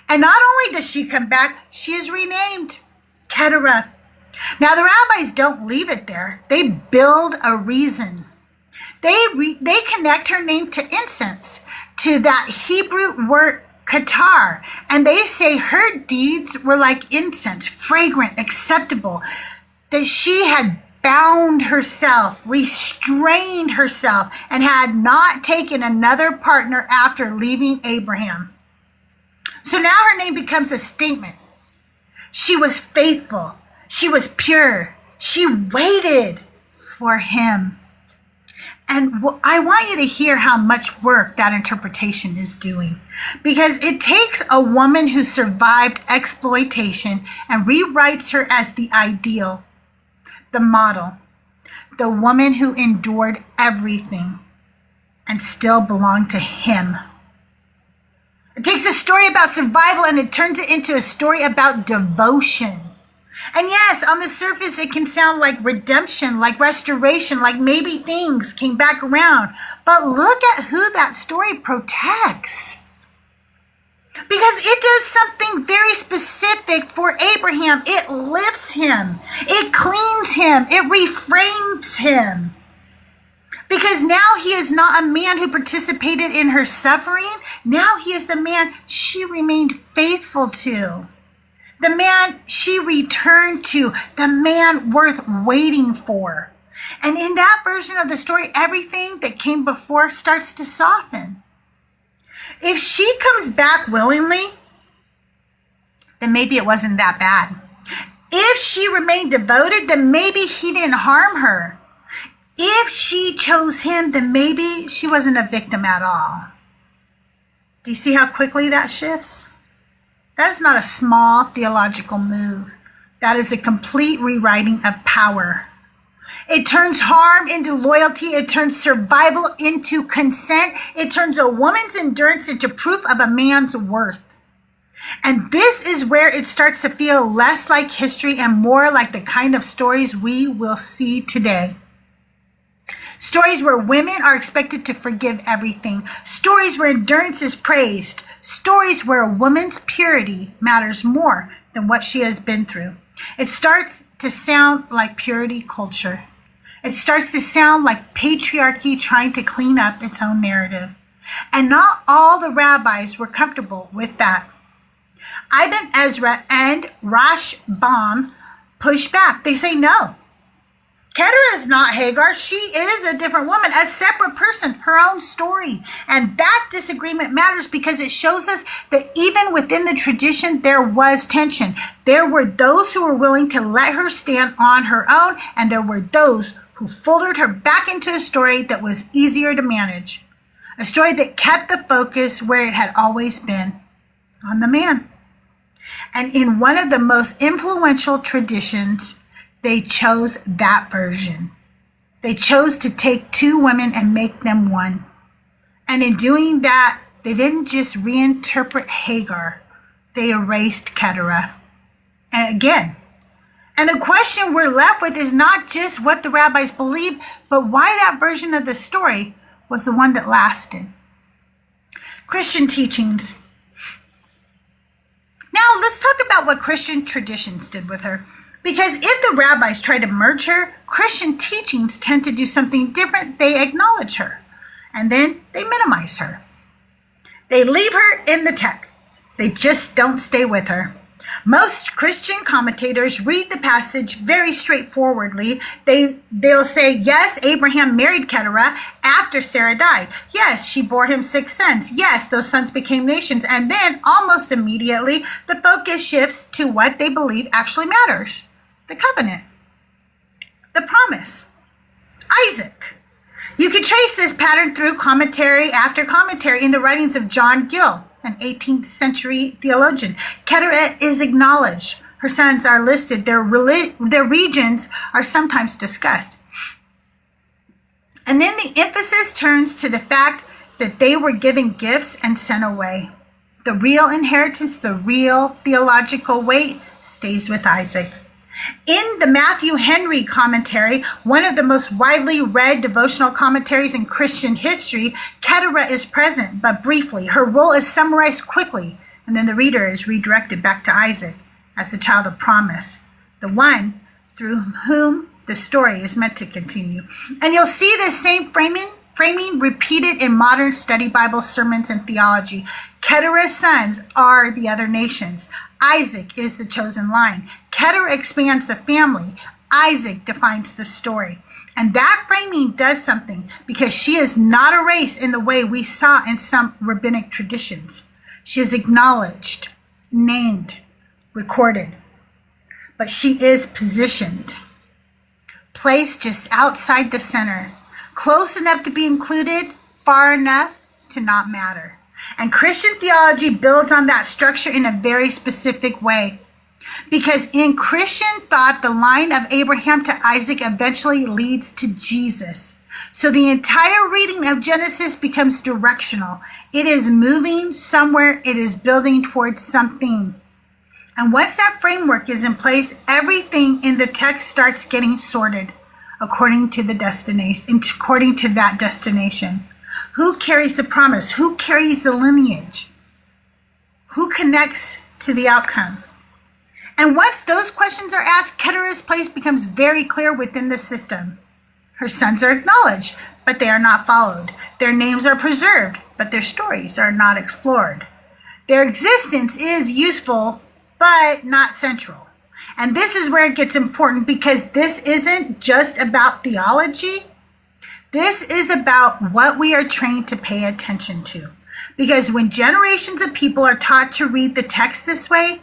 And not only does she come back, she is renamed Keturah. Now, the rabbis don't leave it there. They build a reason. They connect her name to incense, to that Hebrew word katar. And they say her deeds were like incense, fragrant, acceptable, that she had bound herself, restrained herself, and had not taken another partner after leaving Abraham. So now her name becomes a statement. She was faithful. She was pure. She waited for him. And I want you to hear how much work that interpretation is doing, because it takes a woman who survived exploitation and rewrites her as the ideal, the model, the woman who endured everything and still belonged to him. It takes a story about survival and it turns it into a story about devotion. And yes, on the surface, it can sound like redemption, like restoration, like maybe things came back around. But look at who that story protects. Because it does something very specific for Abraham. It lifts him. It cleans him. It reframes him. Because now he is not a man who participated in her suffering. Now he is the man she remained faithful to. The man she returned to, the man worth waiting for. And in that version of the story, everything that came before starts to soften. If she comes back willingly, then maybe it wasn't that bad. If she remained devoted, then maybe he didn't harm her. If she chose him, then maybe she wasn't a victim at all. Do you see how quickly that shifts? That is not a small theological move. That is a complete rewriting of power. It turns harm into loyalty. It turns survival into consent. It turns a woman's endurance into proof of a man's worth. And this is where it starts to feel less like history and more like the kind of stories we will see today. Stories where women are expected to forgive everything. Stories where endurance is praised. Stories where a woman's purity matters more than what she has been through. It starts to sound like purity culture. It starts to sound like patriarchy trying to clean up its own narrative. And not all the rabbis were comfortable with that. Ibn Ezra and Rashbam push back. They say no. Keturah is not Hagar. She is a different woman, a separate person, her own story. And that disagreement matters because it shows us that even within the tradition, there was tension. There were those who were willing to let her stand on her own, and there were those who folded her back into a story that was easier to manage. A story that kept the focus where it had always been, on the man. And in one of the most influential traditions, they chose that version. They chose to take two women and make them one. And in doing that, they didn't just reinterpret Hagar. They erased Keturah. And again, and the question we're left with is not just what the rabbis believed, but why that version of the story was the one that lasted. Christian teachings. Now let's talk about what Christian traditions did with her. Because if the rabbis try to merge her, Christian teachings tend to do something different. They acknowledge her, and then they minimize her. They leave her in the text. They just don't stay with her. Most Christian commentators read the passage very straightforwardly. They'll say, yes, Abraham married Keturah after Sarah died. Yes, she bore him 6 sons. Yes, those sons became nations. And then almost immediately, the focus shifts to what they believe actually matters. The covenant. The promise. Isaac. You can trace this pattern through commentary after commentary in the writings of John Gill, an 18th century theologian. Keturah is acknowledged. Her sons are listed. Their regions are sometimes discussed. And then the emphasis turns to the fact that they were given gifts and sent away. The real inheritance, the real theological weight stays with Isaac. In the Matthew Henry commentary, one of the most widely read devotional commentaries in Christian history, Keturah is present, but briefly. Her role is summarized quickly, and then the reader is redirected back to Isaac as the child of promise, the one through whom the story is meant to continue. And you'll see this same framing repeated in modern study Bible sermons and theology. Keturah's sons are the other nations. Isaac is the chosen line. Keturah expands the family. Isaac defines the story. And that framing does something because she is not erased in the way we saw in some rabbinic traditions. She is acknowledged, named, recorded. But she is positioned, placed just outside the center, close enough to be included, far enough to not matter. And Christian theology builds on that structure in a very specific way. Because in Christian thought, the line of Abraham to Isaac eventually leads to Jesus. So the entire reading of Genesis becomes directional. It is moving somewhere. It is building towards something. And once that framework is in place, everything in the text starts getting sorted according to the destination, according to that destination. Who carries the promise? Who carries the lineage? Who connects to the outcome? And once those questions are asked, Keturah's place becomes very clear within the system. Her sons are acknowledged, but they are not followed. Their names are preserved, but their stories are not explored. Their existence is useful, but not central. And this is where it gets important because this isn't just about theology. This is about what we are trained to pay attention to. Because when generations of people are taught to read the text this way,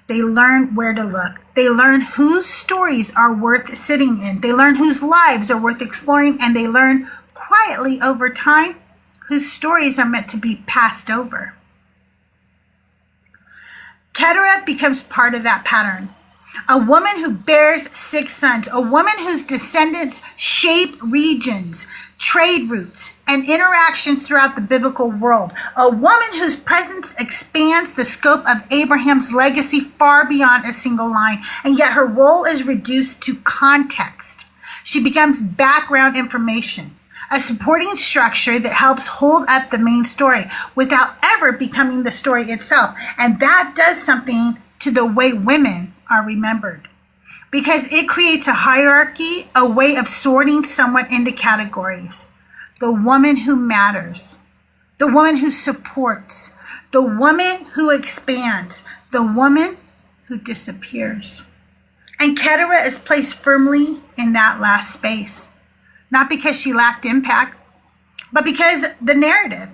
they learn where to look. They learn whose stories are worth sitting in. They learn whose lives are worth exploring. And they learn quietly over time whose stories are meant to be passed over. Keturah becomes part of that pattern. A woman who bears 6 sons, a woman whose descendants shape regions, trade routes, and interactions throughout the biblical world. A woman whose presence expands the scope of Abraham's legacy far beyond a single line, and yet her role is reduced to context. She becomes background information, a supporting structure that helps hold up the main story without ever becoming the story itself. And that does something to the way women are remembered, because it creates a hierarchy, a way of sorting someone into categories. The woman who matters, the woman who supports, the woman who expands, the woman who disappears. And Keturah is placed firmly in that last space, not because she lacked impact, but because the narrative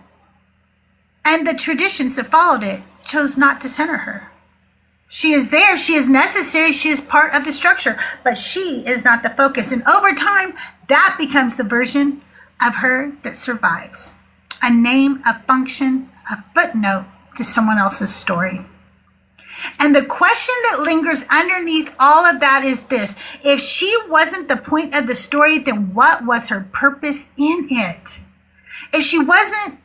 and the traditions that followed it chose not to center her. She is there, she is necessary, she is part of the structure, but she is not the focus. And over time, that becomes the version of her that survives. A name, a function, a footnote to someone else's story. And the question that lingers underneath all of that is this: if she wasn't the point of the story, then what was her purpose in it? If she wasn't,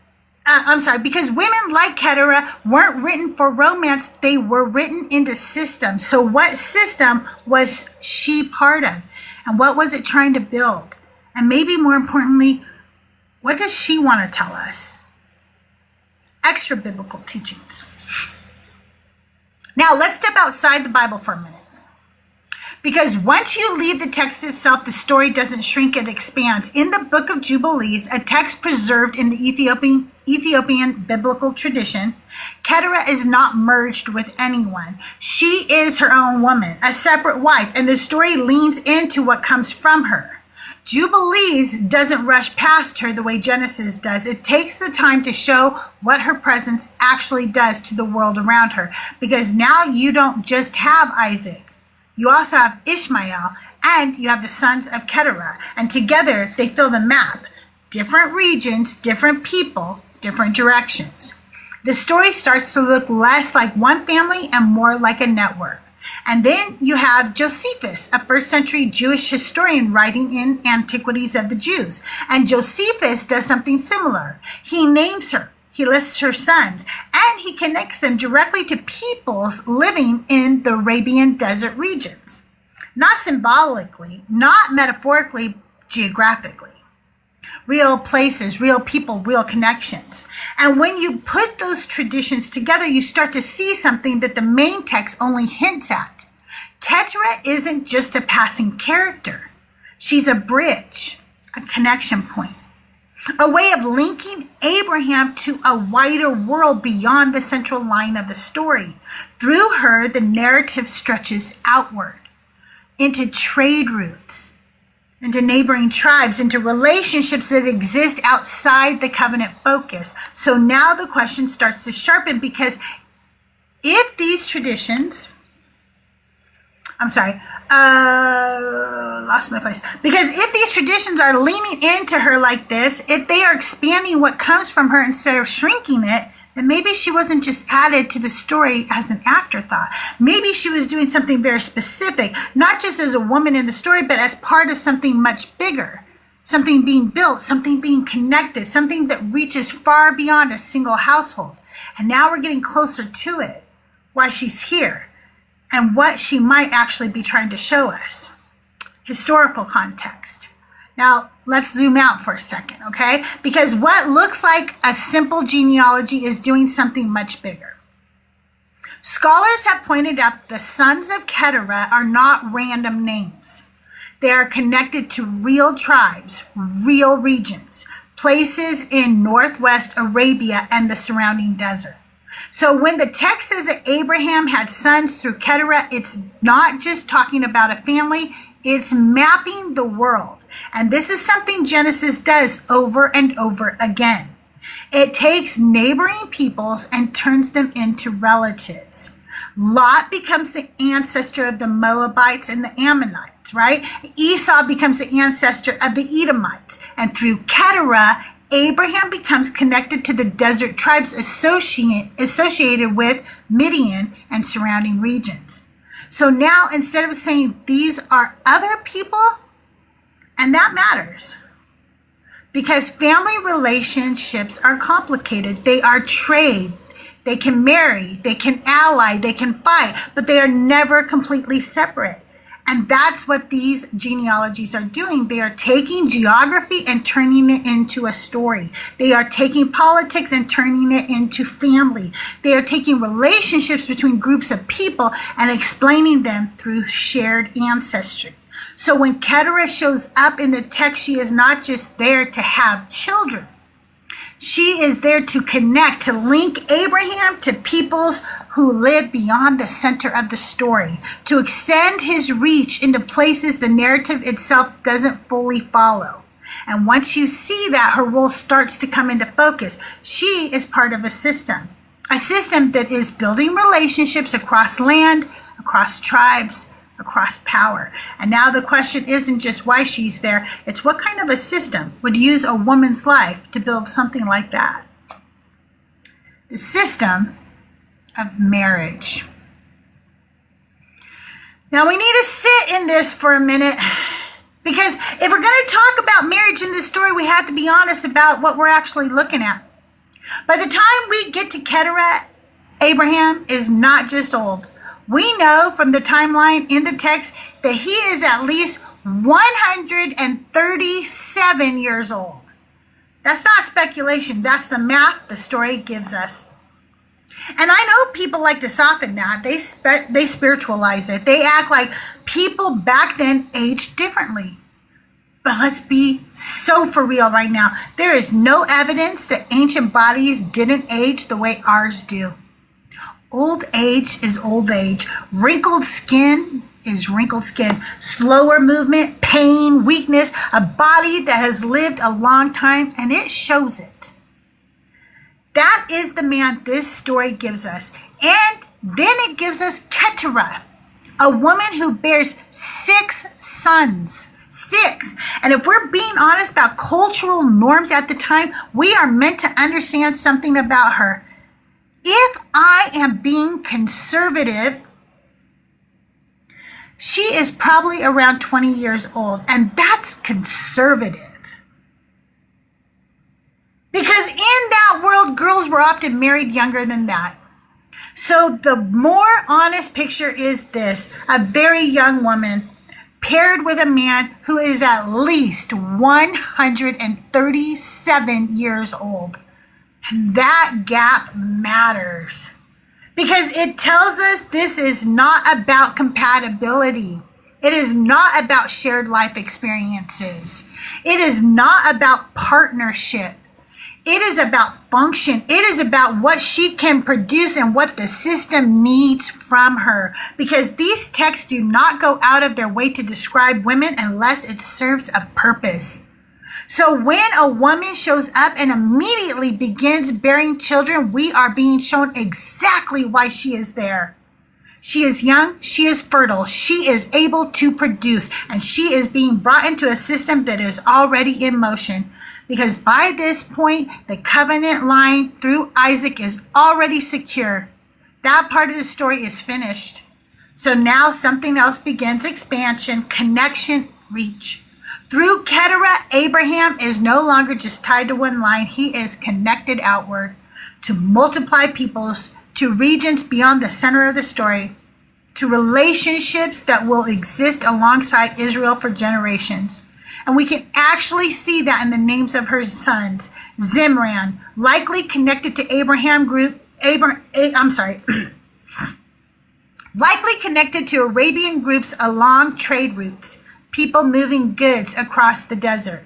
because women like Keturah weren't written for romance, they were written into systems. So what system was she part of? And what was it trying to build? And maybe more importantly, what does she want to tell us? Extra biblical teachings. Now let's step outside the Bible for a minute. Because once you leave the text itself, the story doesn't shrink, it expands. In the Book of Jubilees, a text preserved in the Ethiopian biblical tradition, Keturah is not merged with anyone. She is her own woman, a separate wife, and the story leans into what comes from her. Jubilees doesn't rush past her the way Genesis does. It takes the time to show what her presence actually does to the world around her. Because now you don't just have Isaac. You also have Ishmael, and you have the sons of Keturah. And together they fill the map. Different regions, different people, different directions. The story starts to look less like one family and more like a network. And then you have Josephus, a first century Jewish historian writing in Antiquities of the Jews. And Josephus does something similar. He names her, he lists her sons, and he connects them directly to peoples living in the Arabian desert regions. Not symbolically, not metaphorically, geographically. Real places, real people, real connections. And when you put those traditions together, you start to see something that the main text only hints at. Keturah isn't just a passing character. She's a bridge, a connection point, a way of linking Abraham to a wider world beyond the central line of the story. Through her, the narrative stretches outward into trade routes, into neighboring tribes, into relationships that exist outside the covenant focus. So now the question starts to sharpen, because if these traditions, lost my place. Because if these traditions are leaning into her like this, if they are expanding what comes from her instead of shrinking it, then maybe she wasn't just added to the story as an afterthought. Maybe she was doing something very specific, not just as a woman in the story, but as part of something much bigger. Something being built, something being connected, something that reaches far beyond a single household. And now we're getting closer to it, why she's here, and what she might actually be trying to show us. Historical context. Now, let's zoom out for a second, okay? Because what looks like a simple genealogy is doing something much bigger. Scholars have pointed out the sons of Keturah are not random names. They are connected to real tribes, real regions, places in northwest Arabia and the surrounding desert. So when the text says that Abraham had sons through Keturah, it's not just talking about a family, it's mapping the world. And this is something Genesis does over and over again. It takes neighboring peoples and turns them into relatives. Lot becomes the ancestor of the Moabites and the Ammonites, right? Esau becomes the ancestor of the Edomites. And through Keturah, Abraham becomes connected to the desert tribes associated with Midian and surrounding regions. So now, instead of saying these are other people, and that matters, because family relationships are complicated. They are trade. They can marry, they can ally, they can fight, but they are never completely separate. And that's what these genealogies are doing. They are taking geography and turning it into a story. They are taking politics and turning it into family. They are taking relationships between groups of people and explaining them through shared ancestry. So when Keturah shows up in the text, she is not just there to have children. She is there to connect, to link Abraham to peoples who live beyond the center of the story, to extend his reach into places the narrative itself doesn't fully follow. And once you see that, her role starts to come into focus. She is part of a system that is building relationships across land, across tribes, across power. And now the question isn't just why she's there, it's what kind of a system would use a woman's life to build something like that. The system of marriage. Now we need to sit in this for a minute, because if we're going to talk about marriage in this story, we have to be honest about what we're actually looking at. By the time we get to Keturah, Abraham is not just old. We know from the timeline in the text that he is at least 137 years old. That's not speculation. That's the math the story gives us. And I know people like to soften that. They spiritualize it. They act like people back then aged differently. But let's be so for real right now. There is no evidence that ancient bodies didn't age the way ours do. Old age is old age. Wrinkled skin is wrinkled skin. Slower movement, pain, weakness, a body that has lived a long time, and it shows it. That is the man this story gives us. And then it gives us Keturah, a woman who bears 6 sons. 6. And if we're being honest about cultural norms at the time, we are meant to understand something about her. If I am being conservative, she is probably around 20 years old, and that's conservative. Because in that world, girls were often married younger than that. So the more honest picture is this: a very young woman paired with a man who is at least 137 years old. And that gap matters, because it tells us this is not about compatibility. It is not about shared life experiences. It is not about partnership. It is about function. It is about what she can produce and what the system needs from her. Because these texts do not go out of their way to describe women unless it serves a purpose. So when a woman shows up and immediately begins bearing children, we are being shown exactly why she is there. She is young, she is fertile, she is able to produce, and she is being brought into a system that is already in motion. Because by this point, the covenant line through Isaac is already secure. That part of the story is finished. So now something else begins: expansion, connection, reach. Through Keturah, Abraham is no longer just tied to one line. He is connected outward to multiply peoples, to regions beyond the center of the story, to relationships that will exist alongside Israel for generations. And we can actually see that in the names of her sons. Zimran, likely connected to likely connected to Arabian groups along trade routes, people moving goods across the desert.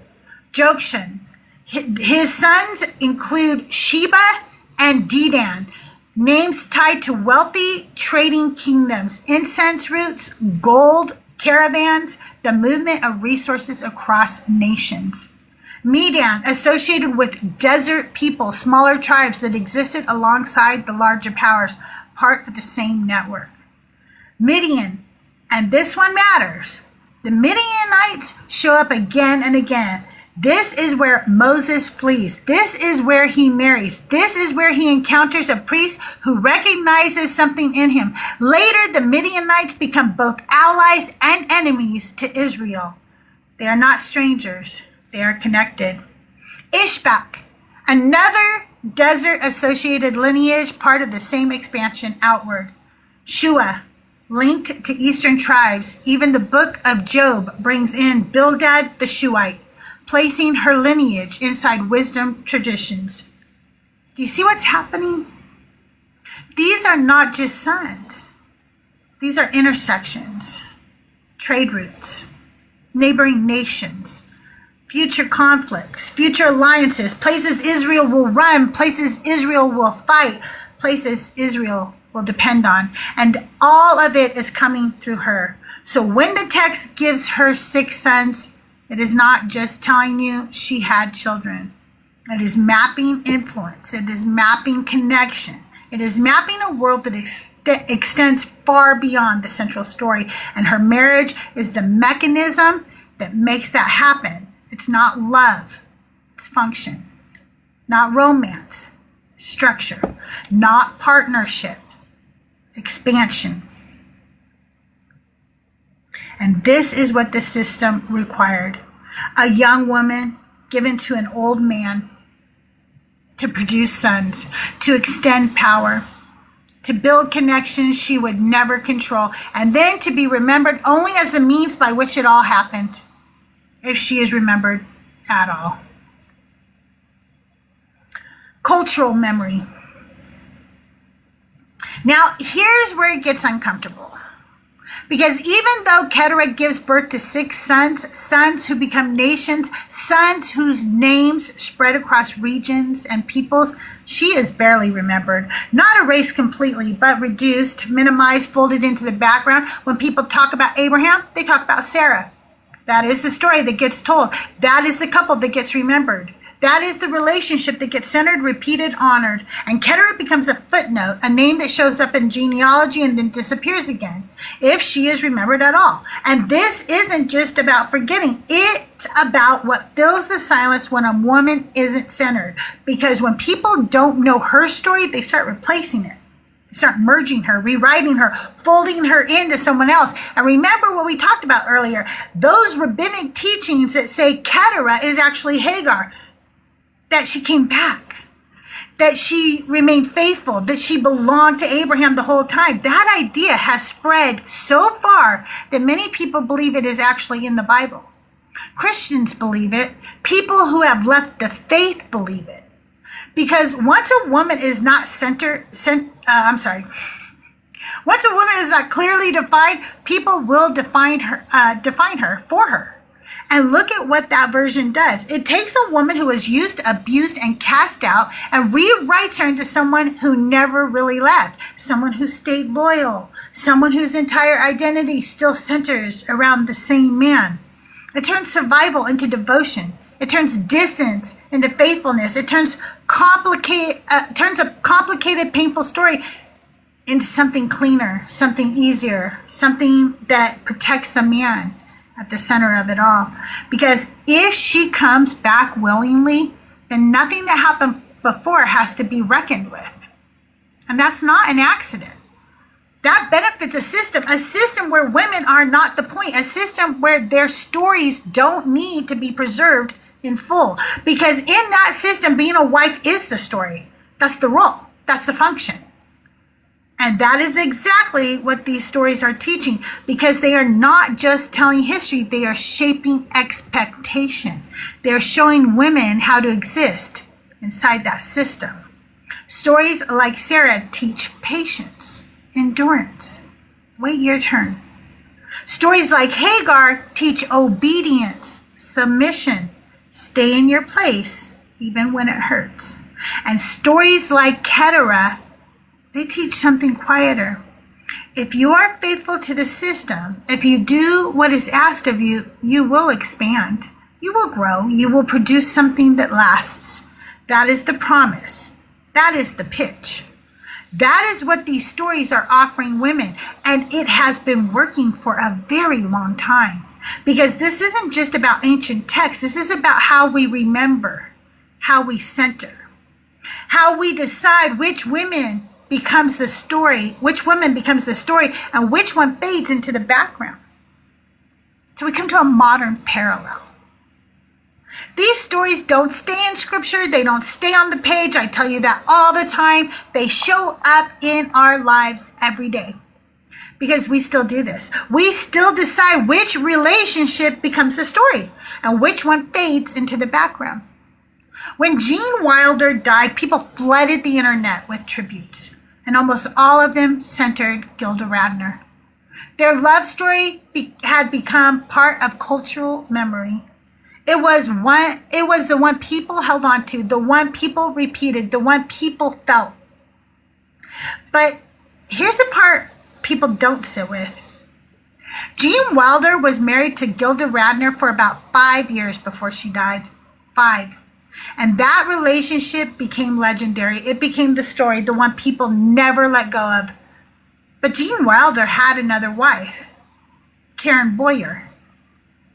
Jokshan, his sons include Sheba and Dedan, names tied to wealthy trading kingdoms, incense routes, gold caravans, the movement of resources across nations. Medan, associated with desert people, smaller tribes that existed alongside the larger powers, part of the same network. Midian, and this one matters. The Midianites show up again and again. This is where Moses flees. This is where he marries. This is where he encounters a priest who recognizes something in him. Later, the Midianites become both allies and enemies to Israel. They are not strangers. They are connected. Ishbak, another desert-associated lineage, part of the same expansion outward. Shua, linked to eastern tribes. Even the book of Job brings in Bildad the Shuhite, placing her lineage inside wisdom traditions. Do you see what's happening? These are not just sons. These are intersections, trade routes, neighboring nations, future conflicts, future alliances, places Israel will run, places Israel will fight, places Israel will depend on. And all of it is coming through her. So when the text gives her 6 sons, it is not just telling you she had children. It is mapping influence. It is mapping connection. It is mapping a world that extends far beyond the central story. And her marriage is the mechanism that makes that happen. It's not love. It's function. Not romance. Structure. Not partnership. Expansion. And this is what the system required. A young woman given to an old man to produce sons, to extend power, to build connections she would never control, and then to be remembered only as the means by which it all happened, if she is remembered at all. Cultural memory. Now, here's where it gets uncomfortable. Because even though Keturah gives birth to 6 sons, sons who become nations, sons whose names spread across regions and peoples, she is barely remembered. Not erased completely, but reduced, minimized, folded into the background. When people talk about Abraham, they talk about Sarah. That is the story that gets told. That is the couple that gets remembered. That is the relationship that gets centered, repeated, honored. And Keturah becomes a footnote, a name that shows up in genealogy and then disappears again, if she is remembered at all. And this isn't just about forgetting. It's about what fills the silence when a woman isn't centered. Because when people don't know her story, they start replacing it. They start merging her, rewriting her, folding her into someone else. And remember what we talked about earlier. Those rabbinic teachings that say Keturah is actually Hagar. That she came back, that she remained faithful, that she belonged to Abraham the whole time. That idea has spread so far that many people believe it is actually in the Bible. Christians believe it. People who have left the faith believe it. Because once a woman is not once a woman is not clearly defined, people will define her for her. And look at what that version does. It takes a woman who was used, abused, and cast out and rewrites her into someone who never really left, someone who stayed loyal, someone whose entire identity still centers around the same man. It turns survival into devotion. It turns distance into faithfulness. It turns a complicated, painful story into something cleaner, something easier, something that protects the man at the center of it all. Because if she comes back willingly, then nothing that happened before has to be reckoned with. And that's not an accident. That benefits a system where women are not the point, a system where their stories don't need to be preserved in full. Because in that system, being a wife is the story. That's the role. That's the function. And that is exactly what these stories are teaching, because they are not just telling history, they are shaping expectation. They are showing women how to exist inside that system. Stories like Sarah teach patience, endurance, wait your turn. Stories like Hagar teach obedience, submission, stay in your place, even when it hurts. And stories like Keturah, they teach something quieter. If you are faithful to the system, if you do what is asked of you, you will expand. You will grow. You will produce something that lasts. That is the promise. That is the pitch. That is what these stories are offering women. And it has been working for a very long time. Because this isn't just about ancient texts. This is about how we remember, how we center, how we decide which woman becomes the story, which woman becomes the story, and which one fades into the background. So we come to a modern parallel. These stories don't stay in scripture. They don't stay on the page. I tell you that all the time. They show up in our lives every day. Because we still do this. We still decide which relationship becomes the story and which one fades into the background. When Gene Wilder died, people flooded the internet with tributes. And almost all of them centered Gilda Radner. Their love story had become part of cultural memory. It was the one people held on to, the one people repeated, the one people felt. But here's the part people don't sit with. Gene Wilder was married to Gilda Radner for about 5 years before she died. 5. And that relationship became legendary. It became the story, the one people never let go of. But Gene Wilder had another wife, Karen Boyer.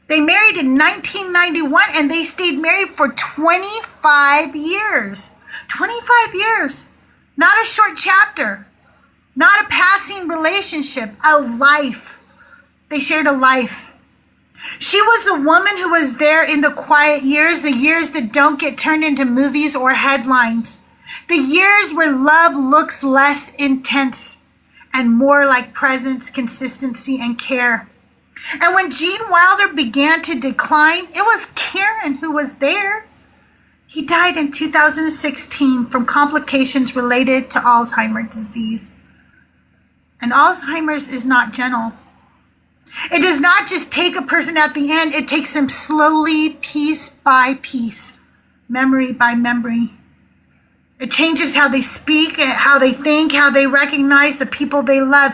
They married in 1991 and they stayed married for 25 years. 25 years. Not a short chapter. Not a passing relationship. A life. They shared a life. She was the woman who was there in the quiet years, the years that don't get turned into movies or headlines. The years where love looks less intense and more like presence, consistency, and care. And when Gene Wilder began to decline, it was Karen who was there. He died in 2016 from complications related to Alzheimer's disease. And Alzheimer's is not gentle. It does not just take a person at the end. It takes them slowly, piece by piece, memory by memory. It changes how they speak, how they think, how they recognize the people they love.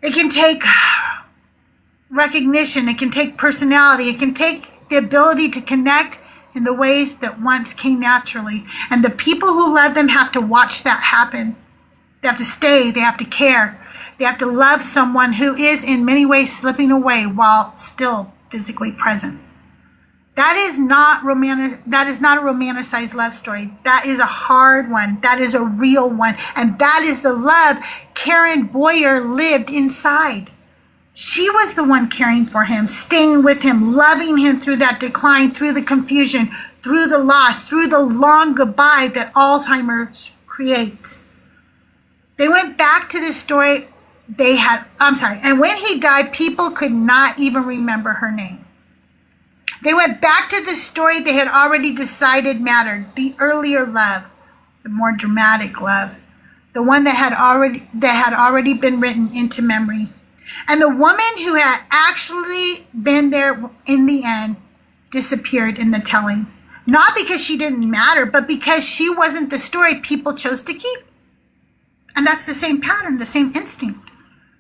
It can take recognition. It can take personality. It can take the ability to connect in the ways that once came naturally. And the people who love them have to watch that happen. They have to stay. They have to care. They have to love someone who is in many ways slipping away while still physically present. That is not a romanticized love story. That is a hard one. That is a real one. And that is the love Karen Boyer lived inside. She was the one caring for him, staying with him, loving him through that decline, through the confusion, through the loss, through the long goodbye that Alzheimer's creates. They went back to this story. And when he died, people could not even remember her name. They went back to the story they had already decided mattered, the earlier love, the more dramatic love, the one that had already been written into memory. And the woman who had actually been there in the end disappeared in the telling. Not because she didn't matter, but because she wasn't the story people chose to keep. And that's the same pattern, the same instinct,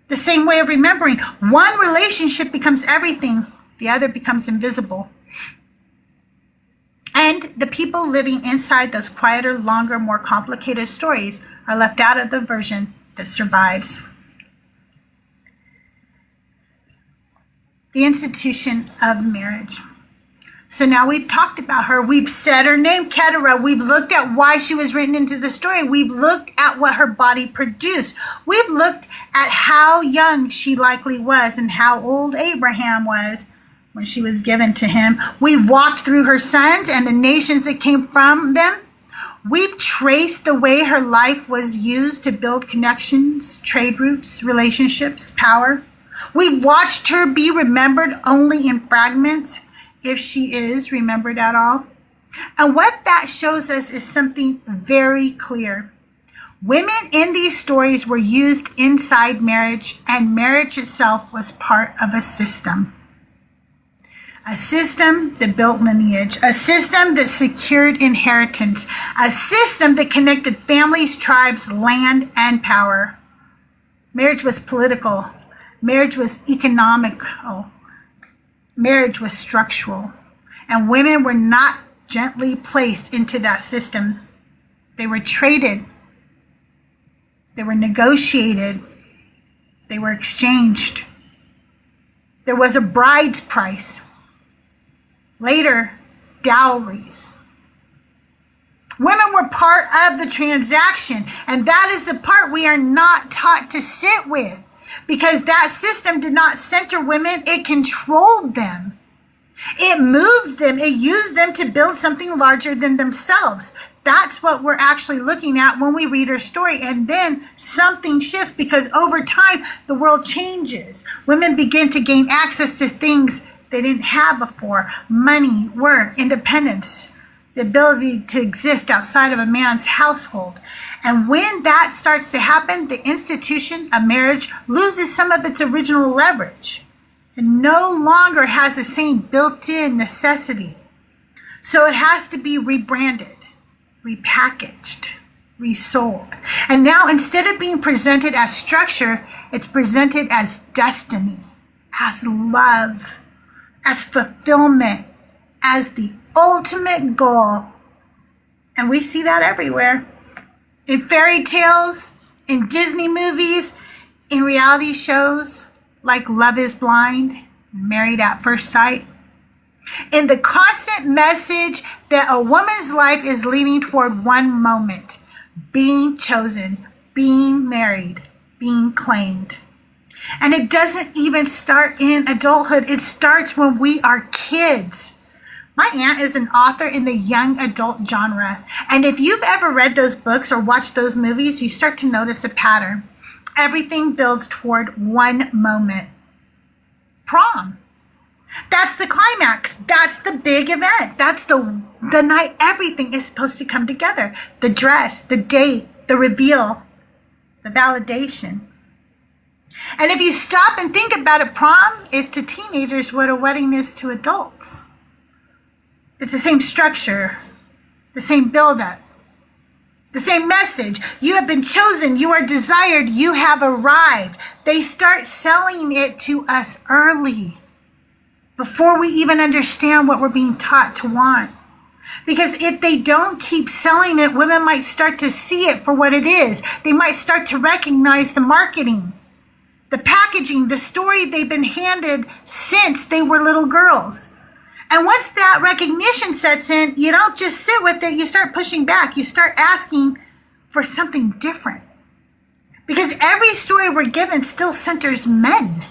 the same way of remembering. One relationship becomes everything. The other becomes invisible. And the people living inside those quieter, longer, more complicated stories are left out of the version that survives. The institution of marriage. So now we've talked about her. We've said her name, Ketera. We've looked at why she was written into the story. We've looked at what her body produced. We've looked at how young she likely was and how old Abraham was when she was given to him. We've walked through her sons and the nations that came from them. We've traced the way her life was used to build connections, trade routes, relationships, power. We've watched her be remembered only in fragments, if she is remembered at all. And what that shows us is something very clear. Women in these stories were used inside marriage, and marriage itself was part of a system. A system that built lineage, a system that secured inheritance, a system that connected families, tribes, land, and power. Marriage was political. Marriage was economical. Marriage was structural. And women were not gently placed into that system. They were traded. They were negotiated. They were exchanged. There was a bride's price. Later, dowries. Women were part of the transaction, and that is the part we are not taught to sit with. Because that system did not center women, it controlled them. It moved them, it used them to build something larger than themselves. That's what we're actually looking at when we read her story. And then something shifts because over time, the world changes. Women begin to gain access to things they didn't have before. Money, work, independence, the ability to exist outside of a man's household. And when that starts to happen, the institution of marriage loses some of its original leverage. It no longer has the same built-in necessity. So it has to be rebranded, repackaged, resold. And now instead of being presented as structure, it's presented as destiny, as love, as fulfillment, as the ultimate goal. And we see that everywhere. In fairy tales, in Disney movies, in reality shows like Love is Blind, Married at First Sight. In the constant message that a woman's life is leading toward one moment, being chosen, being married, being claimed. And it doesn't even start in adulthood. It starts when we are kids. My aunt is an author in the young adult genre. And if you've ever read those books or watched those movies, you start to notice a pattern. Everything builds toward one moment. Prom. That's the climax. That's the big event. That's the night everything is supposed to come together. The dress, the date, the reveal, the validation. And if you stop and think about it, prom is to teenagers what a wedding is to adults. It's the same structure, the same buildup, the same message. You have been chosen, you are desired, you have arrived. They start selling it to us early, before we even understand what we're being taught to want. Because if they don't keep selling it, women might start to see it for what it is. They might start to recognize the marketing, the packaging, the story they've been handed since they were little girls. And once that recognition sets in, you don't just sit with it, you start pushing back. You start asking for something different. Because every story we're given still centers men.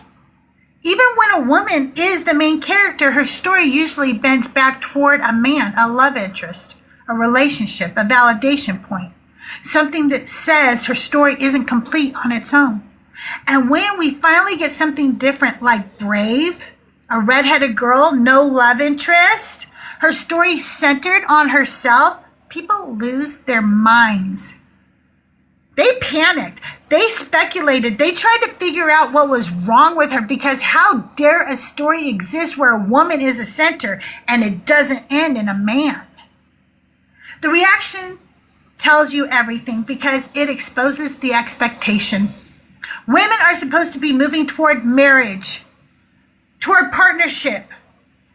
Even when a woman is the main character, her story usually bends back toward a man, a love interest, a relationship, a validation point. Something that says her story isn't complete on its own. And when we finally get something different, like Brave, a redheaded girl, no love interest, her story centered on herself, people lose their minds. They panicked. They speculated. They tried to figure out what was wrong with her, because how dare a story exist where a woman is a center and it doesn't end in a man? The reaction tells you everything, because it exposes the expectation. Women are supposed to be moving toward marriage, toward partnership,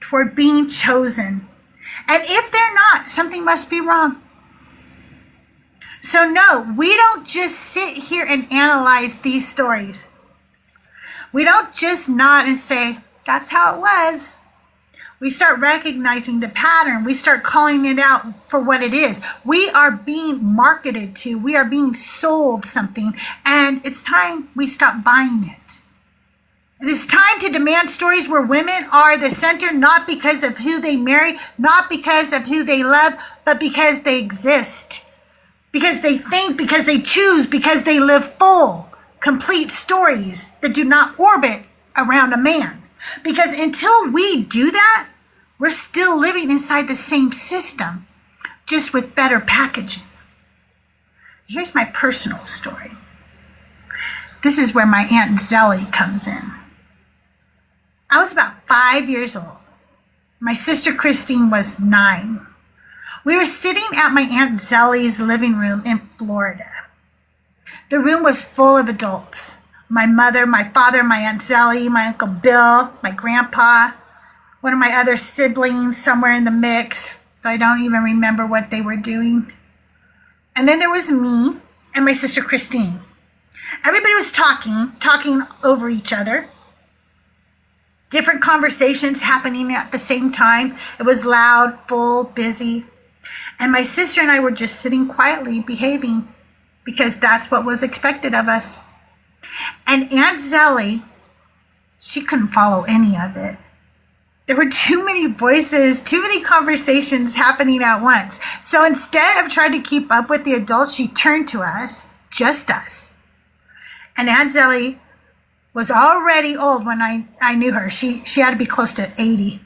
toward being chosen. And if they're not, something must be wrong. So no, we don't just sit here and analyze these stories. We don't just nod and say, that's how it was. We start recognizing the pattern. We start calling it out for what it is. We are being marketed to. We are being sold something. And it's time we stop buying it. It is time to demand stories where women are the center, not because of who they marry, not because of who they love, but because they exist. Because they think, because they choose, because they live full, complete stories that do not orbit around a man. Because until we do that, we're still living inside the same system, just with better packaging. Here's my personal story. This is where my Aunt Zelly comes in. I was about 5 years old. My sister Christine was 9. We were sitting at my Aunt Zelly's living room in Florida. The room was full of adults. My mother, my father, my Aunt Zelly, my Uncle Bill, my grandpa, one of my other siblings somewhere in the mix, though I don't even remember what they were doing. And then there was me and my sister Christine. Everybody was talking over each other. Different conversations happening at the same time. It was loud, full, busy. And my sister and I were just sitting quietly, behaving, because that's what was expected of us. And Aunt Zelly, she couldn't follow any of it. There were too many voices, too many conversations happening at once. So instead of trying to keep up with the adults, she turned to us, just us. And Aunt Zelly was already old when I knew her. She had to be close to 80.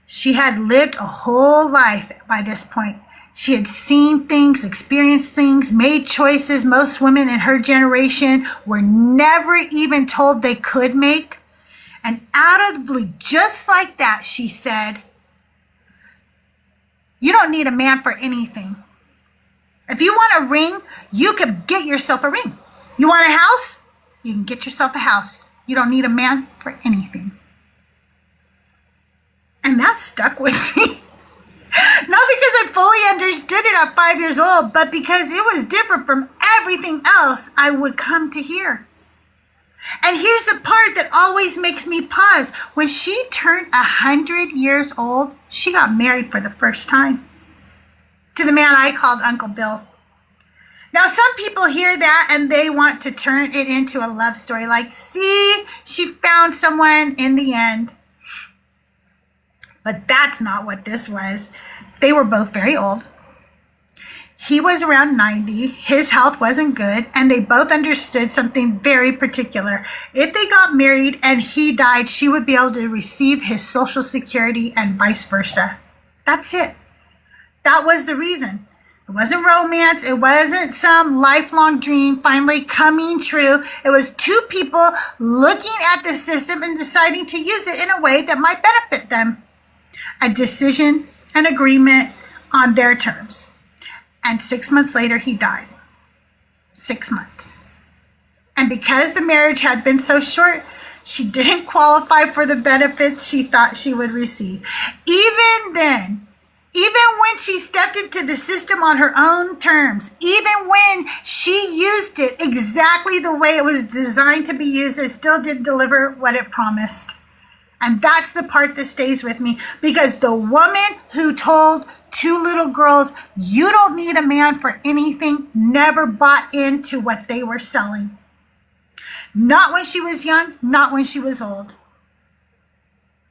She had lived a whole life by this point. She had seen things, experienced things, made choices most women in her generation were never even told they could make. And out of the blue, just like that, she said, you don't need a man for anything. If you want a ring, you can get yourself a ring. You want a house? You can get yourself a house. You don't need a man for anything. And that stuck with me. Not because I fully understood it at 5 years old, but because it was different from everything else I would come to hear. And here's the part that always makes me pause. When she turned 100 years old, she got married for the first time to the man I called Uncle Bill. Now, some people hear that and they want to turn it into a love story. Like, see, she found someone in the end. But that's not what this was. They were both very old. He was around 90. His health wasn't good. And they both understood something very particular. If they got married and he died, she would be able to receive his Social Security and vice versa. That's it. That was the reason. It wasn't romance. It wasn't some lifelong dream finally coming true. It was two people looking at the system and deciding to use it in a way that might benefit them. A decision, an agreement on their terms. And 6 months later, he died. 6 months. And because the marriage had been so short, she didn't qualify for the benefits she thought she would receive. Even then, even when she stepped into the system on her own terms, even when she used it exactly the way it was designed to be used, it still didn't deliver what it promised. And that's the part that stays with me, because the woman who told two little girls, you don't need a man for anything, never bought into what they were selling. Not when she was young, not when she was old.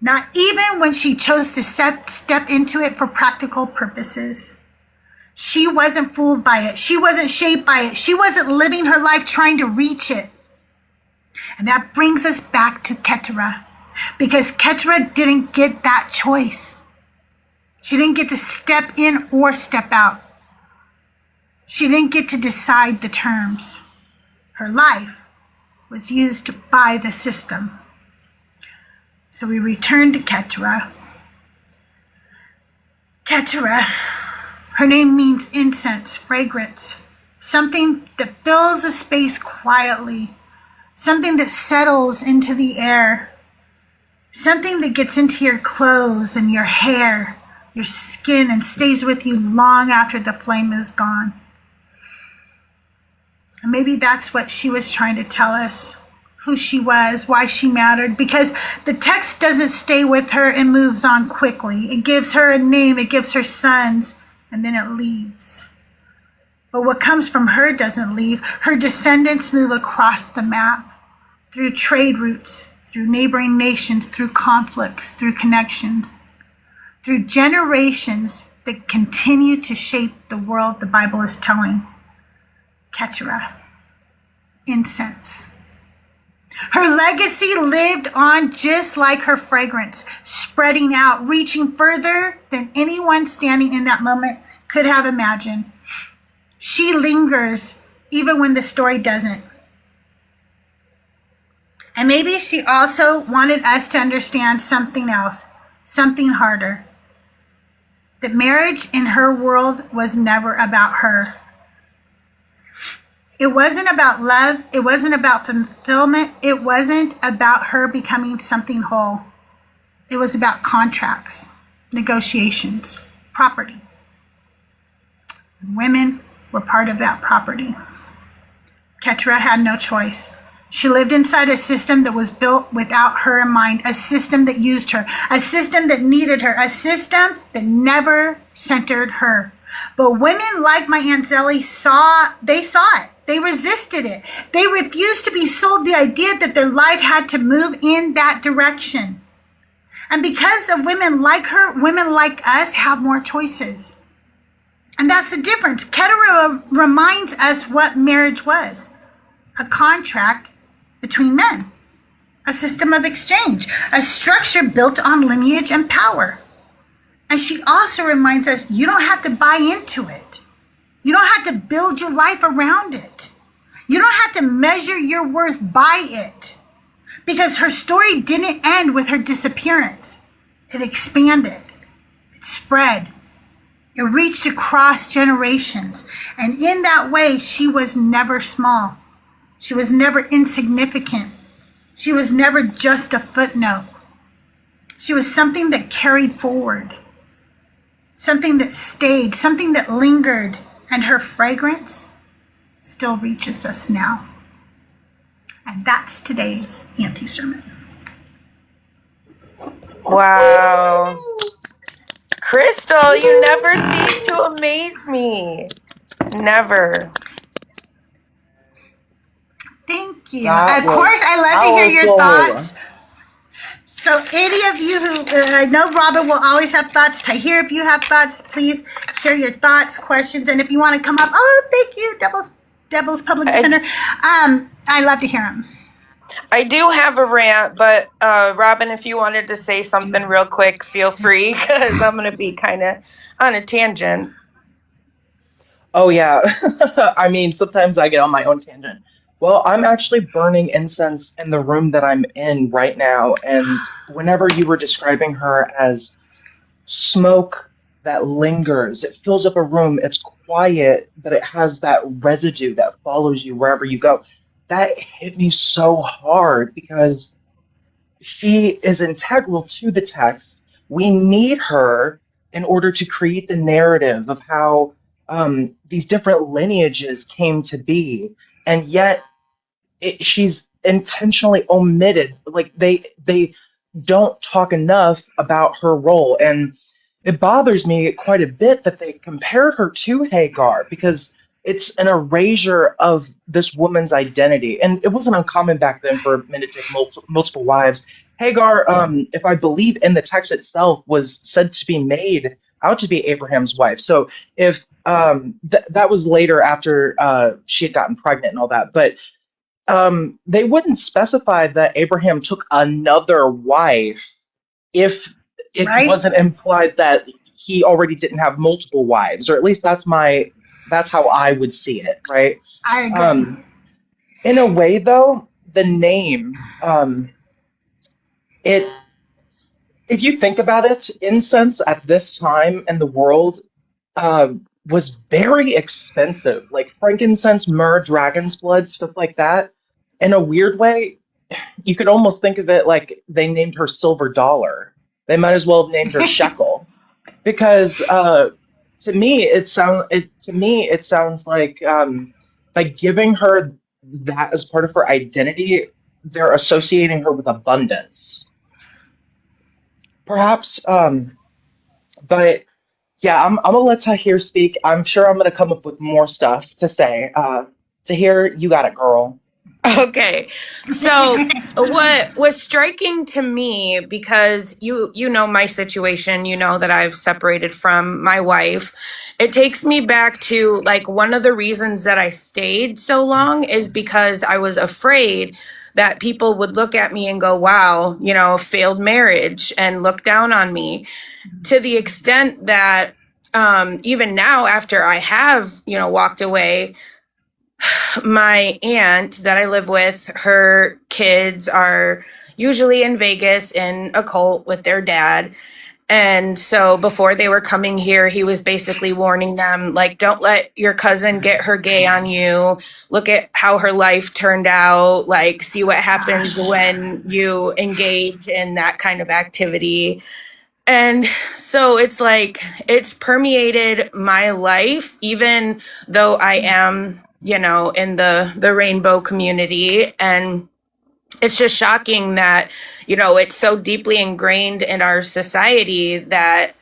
Not even when she chose to step into it for practical purposes. She wasn't fooled by it. She wasn't shaped by it. She wasn't living her life trying to reach it. And that brings us back to Keturah. Because Keturah didn't get that choice. She didn't get to step in or step out. She didn't get to decide the terms. Her life was used by the system. So we return to Keturah. Keturah, her name means incense, fragrance, something that fills a space quietly, something that settles into the air, something that gets into your clothes and your hair, your skin, and stays with you long after the flame is gone. And maybe that's what she was trying to tell us. Who she was, why she mattered, because the text doesn't stay with her and moves on quickly. It gives her a name, it gives her sons, and then it leaves. But what comes from her doesn't leave. Her descendants move across the map, through trade routes, through neighboring nations, through conflicts, through connections, through generations that continue to shape the world the Bible is telling. Keturah, incense. Her legacy lived on just like her fragrance, spreading out, reaching further than anyone standing in that moment could have imagined. She lingers even when the story doesn't. And maybe she also wanted us to understand something else, something harder. That marriage in her world was never about her. It wasn't about love. It wasn't about fulfillment. It wasn't about her becoming something whole. It was about contracts, negotiations, property. And women were part of that property. Keturah had no choice. She lived inside a system that was built without her in mind, a system that used her, a system that needed her, a system that never centered her. But women like my Aunt Zelly saw it. They resisted it. They refused to be sold the idea that their life had to move in that direction. And because of women like her, women like us have more choices. And that's the difference. Keturah reminds us what marriage was. A contract between men. A system of exchange. A structure built on lineage and power. And she also reminds us you don't have to buy into it. You don't have to build your life around it. You don't have to measure your worth by it. Because her story didn't end with her disappearance. It expanded. It spread. It reached across generations. And in that way, she was never small. She was never insignificant. She was never just a footnote. She was something that carried forward. Something that stayed. Something that lingered. And her fragrance still reaches us now. And that's today's Auntie Sermon. Wow. Crystal, you never cease to amaze me. Never. Thank you. That Of course, I love to hear your powerful. thoughts. So any of you who, I know Robin will always have thoughts. Tahir, if you have thoughts, please share your thoughts, questions. And if you want to come up, thank you, Devil's Public Defender. I love to hear them. I do have a rant, but Robin, if you wanted to say something real quick, feel free, because I'm going to be kind of on a tangent. Oh yeah. I mean, sometimes I get on my own tangent. Well, I'm actually burning incense in the room that I'm in right now, and whenever you were describing her as smoke that lingers, it fills up a room, it's quiet, but it has that residue that follows you wherever you go. That hit me so hard because she is integral to the text. We need her in order to create the narrative of how these different lineages came to be, and yet she's intentionally omitted. Like they don't talk enough about her role, and it bothers me quite a bit that they compared her to Hagar because it's an erasure of this woman's identity. And it wasn't uncommon back then for men to take multiple wives. Hagar, if I believe in the text itself, was said to be made out to be Abraham's wife. So if that was later after she had gotten pregnant and all that, but they wouldn't specify that Abraham took another wife if it right? wasn't implied that he already didn't have multiple wives, or at least that's how I would see it, right? I agree. Um, in a way, though, the name, it if you think about it, incense at this time in the world was very expensive, like frankincense, myrrh, dragon's blood, stuff like that. In a weird way, you could almost think of it like they named her Silver Dollar. They might as well have named her Shekel because to me it sounds like by giving her that as part of her identity, they're associating her with abundance, perhaps. But yeah, I'm gonna let Tahir speak. I'm sure I'm gonna come up with more stuff to say. Tahir, you got it, girl. Okay. So what was striking to me, because you know my situation, you know that I've separated from my wife. It takes me back to like one of the reasons that I stayed so long is because I was afraid that people would look at me and go, "Wow, you know, failed marriage," and look down on me, to the extent that even now after I have, you know, walked away, my aunt that I live with, her kids are usually in Vegas in a cult with their dad. And so before they were coming here, he was basically warning them, like, don't let your cousin get her gay on you. Look at how her life turned out. Like, see what happens when you engage in that kind of activity. And so it's like, it's permeated my life, even though I am, you know, in the rainbow community. And it's just shocking that, you know, it's so deeply ingrained in our society that,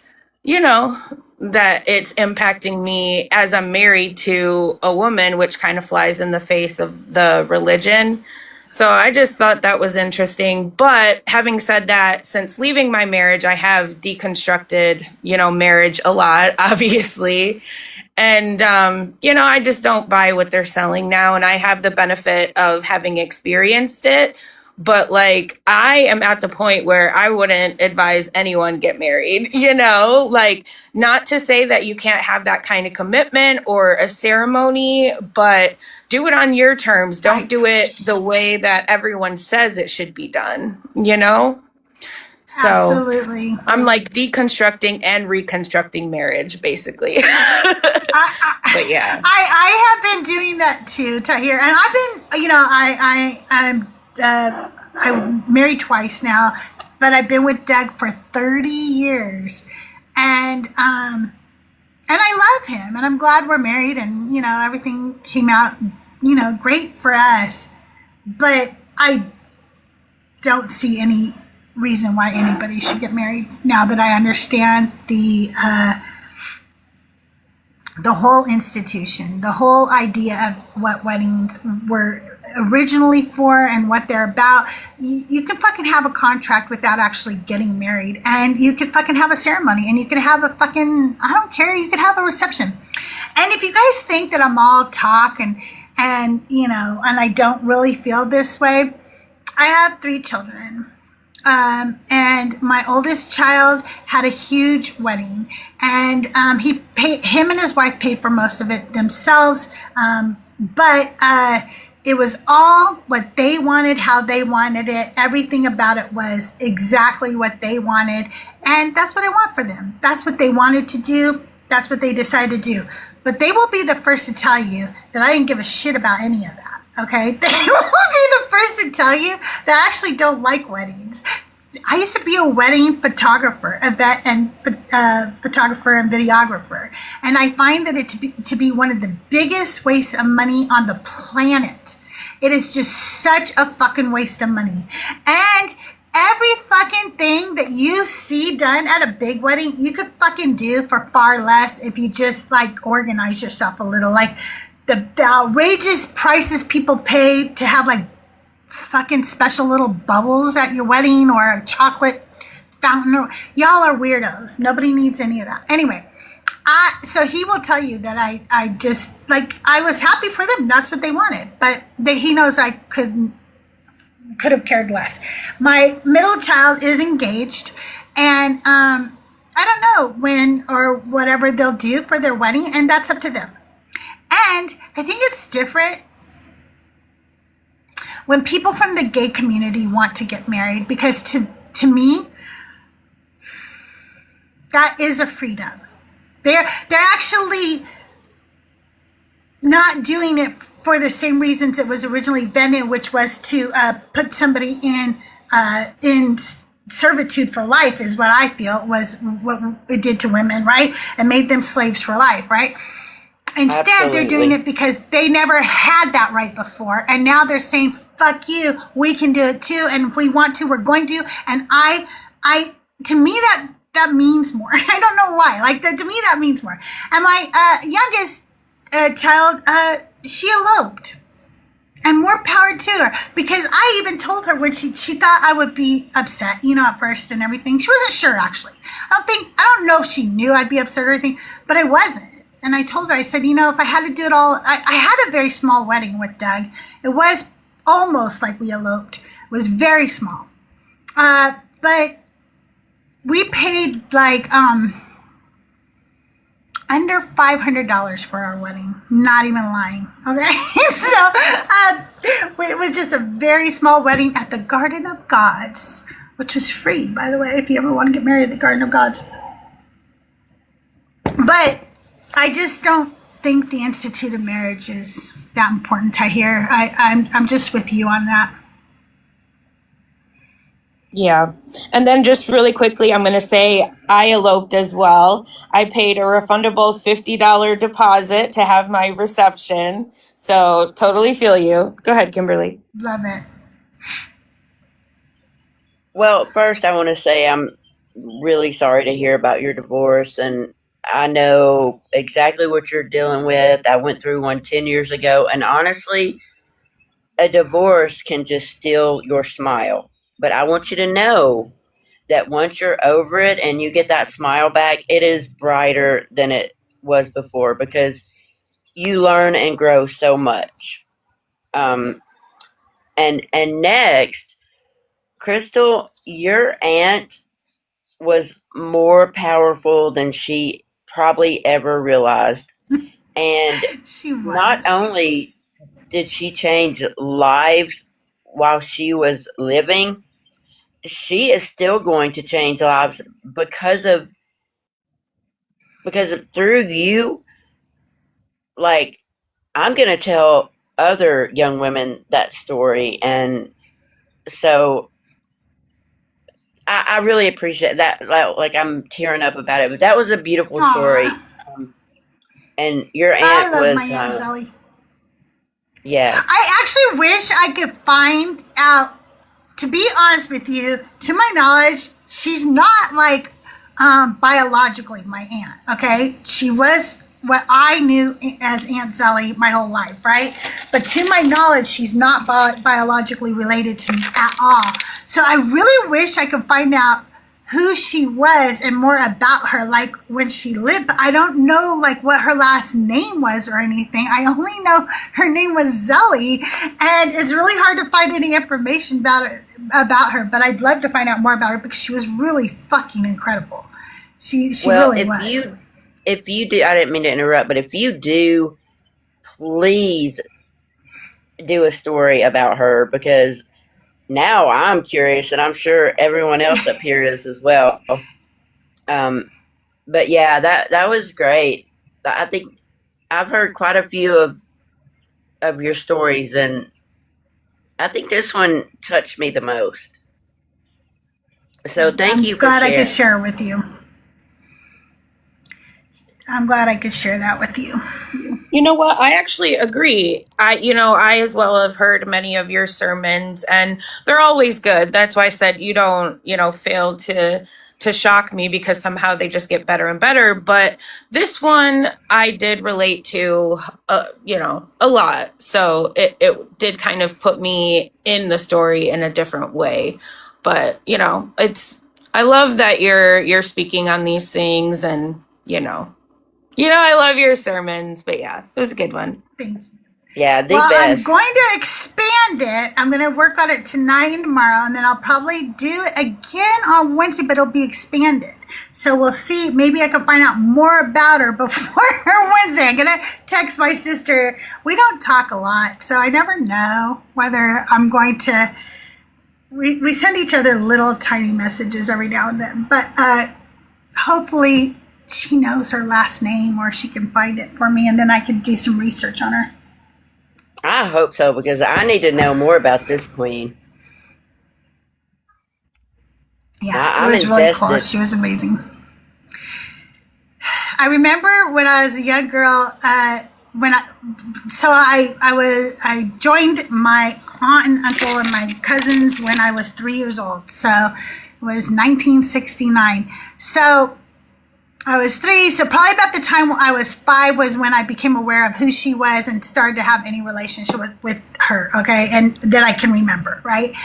you know, that it's impacting me as I'm married to a woman, which kind of flies in the face of the religion. So I just thought that was interesting. But having said that, since leaving my marriage, I have deconstructed, you know, marriage a lot, obviously. And, you know, I just don't buy what they're selling now. And I have the benefit of having experienced it. But like, I am at the point where I wouldn't advise anyone get married, you know, like, not to say that you can't have that kind of commitment or a ceremony, but do it on your terms. Don't Right. do it the way that everyone says it should be done, you know? So Absolutely. I'm like deconstructing and reconstructing marriage, basically. But yeah. I have been doing that too, Tahir, and I've been, you know, I'm married twice now, but I've been with Doug for 30 years, and I love him, and I'm glad we're married, and you know everything came out, you know, great for us, but I don't see any reason why anybody should get married now that I understand the whole institution, the whole idea of what weddings were originally for and what they're about. You can fucking have a contract without actually getting married, and you can fucking have a ceremony, and you can have a fucking, I don't care, you can have a reception. And if you guys think that I'm all talk and you know, and I don't really feel this way, I have 3 children. And my oldest child had a huge wedding, and him and his wife paid for most of it themselves. But it was all what they wanted, how they wanted it. Everything about it was exactly what they wanted. And that's what I want for them. That's what they wanted to do. That's what they decided to do. But they will be the first to tell you that I didn't give a shit about any of that. Okay? They will be the first to tell you that I actually don't like weddings. I used to be a wedding photographer, photographer and videographer, and I find that it to be one of the biggest wastes of money on the planet. It is just such a fucking waste of money. And every fucking thing that you see done at a big wedding, you could fucking do for far less if you just like organize yourself a little. Like the outrageous prices people pay to have like fucking special little bubbles at your wedding or a chocolate fountain. Y'all are weirdos. Nobody needs any of that. Anyway, so he will tell you that I just, like, I was happy for them. That's what they wanted. But he knows I could have cared less. My middle child is engaged, and I don't know when or whatever they'll do for their wedding, and that's up to them. And I think it's different when people from the gay community want to get married, because to me, that is a freedom. They're actually not doing it for the same reasons it was originally invented, which was to put somebody in servitude for life, is what I feel was what it did to women, right? And made them slaves for life, right? Instead, Absolutely. They're doing it because they never had that right before. And now they're saying, fuck you, we can do it too. And if we want to, we're going to. And to me, that means more. I don't know why. Like, to me, that means more. And my youngest child, she eloped. And more power to her. Because I even told her when she thought I would be upset, at first and everything. She wasn't sure, actually. I don't know if she knew I'd be upset or anything, but I wasn't. And I told her, I said, if I had to do it all, I had a very small wedding with Doug. It was almost like we eloped. It was very small. But we paid like under $500 for our wedding. Not even lying. Okay. So it was just a very small wedding at the Garden of Gods, which was free, by the way, if you ever want to get married at the Garden of Gods. But I just don't think the institute of marriage is that important. I hear. I'm just with you on that. Yeah. And then just really quickly, I'm going to say I eloped as well. I paid a refundable $50 deposit to have my reception. So totally feel you. Go ahead, Kimberly. Love it. Well, first I want to say I'm really sorry to hear about your divorce, and I know exactly what you're dealing with. I went through one 10 years ago, and honestly, a divorce can just steal your smile. But I want you to know that once you're over it and you get that smile back, it is brighter than it was before, because you learn and grow so much. And next, Crystal, your aunt was more powerful than she probably ever realized. And She was. not only did she change lives while she was living, she is still going to change lives because of through you. Like, I'm going to tell other young women that story. And so I really appreciate that. Like, I'm tearing up about it, but that was a beautiful Aw. story. And your I aunt love was, my Aunt Sally. yeah. I actually wish I could find out, to be honest with you, to my knowledge, she's not like biologically my aunt, okay? She was what I knew as Aunt Sally my whole life, right? But to my knowledge, she's not biologically related to me at all. So I really wish I could find out who she was and more about her, like when she lived. I don't know like what her last name was or anything. I only know her name was Zelly, and it's really hard to find any information about her, but I'd love to find out more about her because she was really fucking incredible. She really was. If you do, I didn't mean to interrupt, but if you do, please do a story about her, because now I'm curious, and I'm sure everyone else up here is as well. But yeah, that was great. I think I've heard quite a few of your stories, and I think this one touched me the most. So thank you for sharing. I'm glad I could share with you. I'm glad I could share that with you. You know what? I actually agree. I as well have heard many of your sermons, and they're always good. That's why I said you don't, fail to shock me, because somehow they just get better and better. But this one I did relate to, a lot. So it did kind of put me in the story in a different way. But, I love that you're speaking on these things, and, I love your sermons, but yeah, it was a good one. Thank you. Yeah, the best. I'm going to expand it. I'm going to work on it tonight and tomorrow, and then I'll probably do it again on Wednesday, but it'll be expanded. So we'll see. Maybe I can find out more about her before Wednesday. I'm going to text my sister. We don't talk a lot, so I never know whether I'm going to... We send each other little tiny messages every now and then, but hopefully she knows her last name, or she can find it for me, and then I can do some research on her. I hope so, because I need to know more about this queen. Yeah, it was really cool. She was amazing. I remember when I was a young girl, I joined my aunt and uncle and my cousins when I was 3 years old. So it was 1969. So I was 3, so probably about the time I was 5 was when I became aware of who she was and started to have any relationship with her, okay, and that I can remember, right?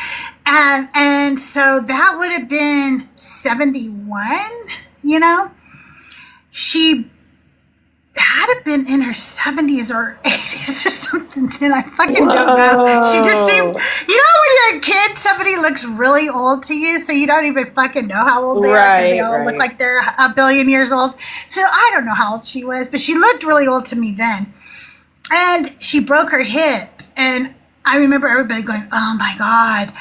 And so that would have been 71, She had to been in her 70s or 80s or something, and I fucking don't know. She just seemed, when you're a kid, somebody looks really old to you, so you don't even fucking know how old they are, because they all look like they're a billion years old. So I don't know how old she was, but she looked really old to me then. And she broke her hip, and I remember everybody going, oh my God,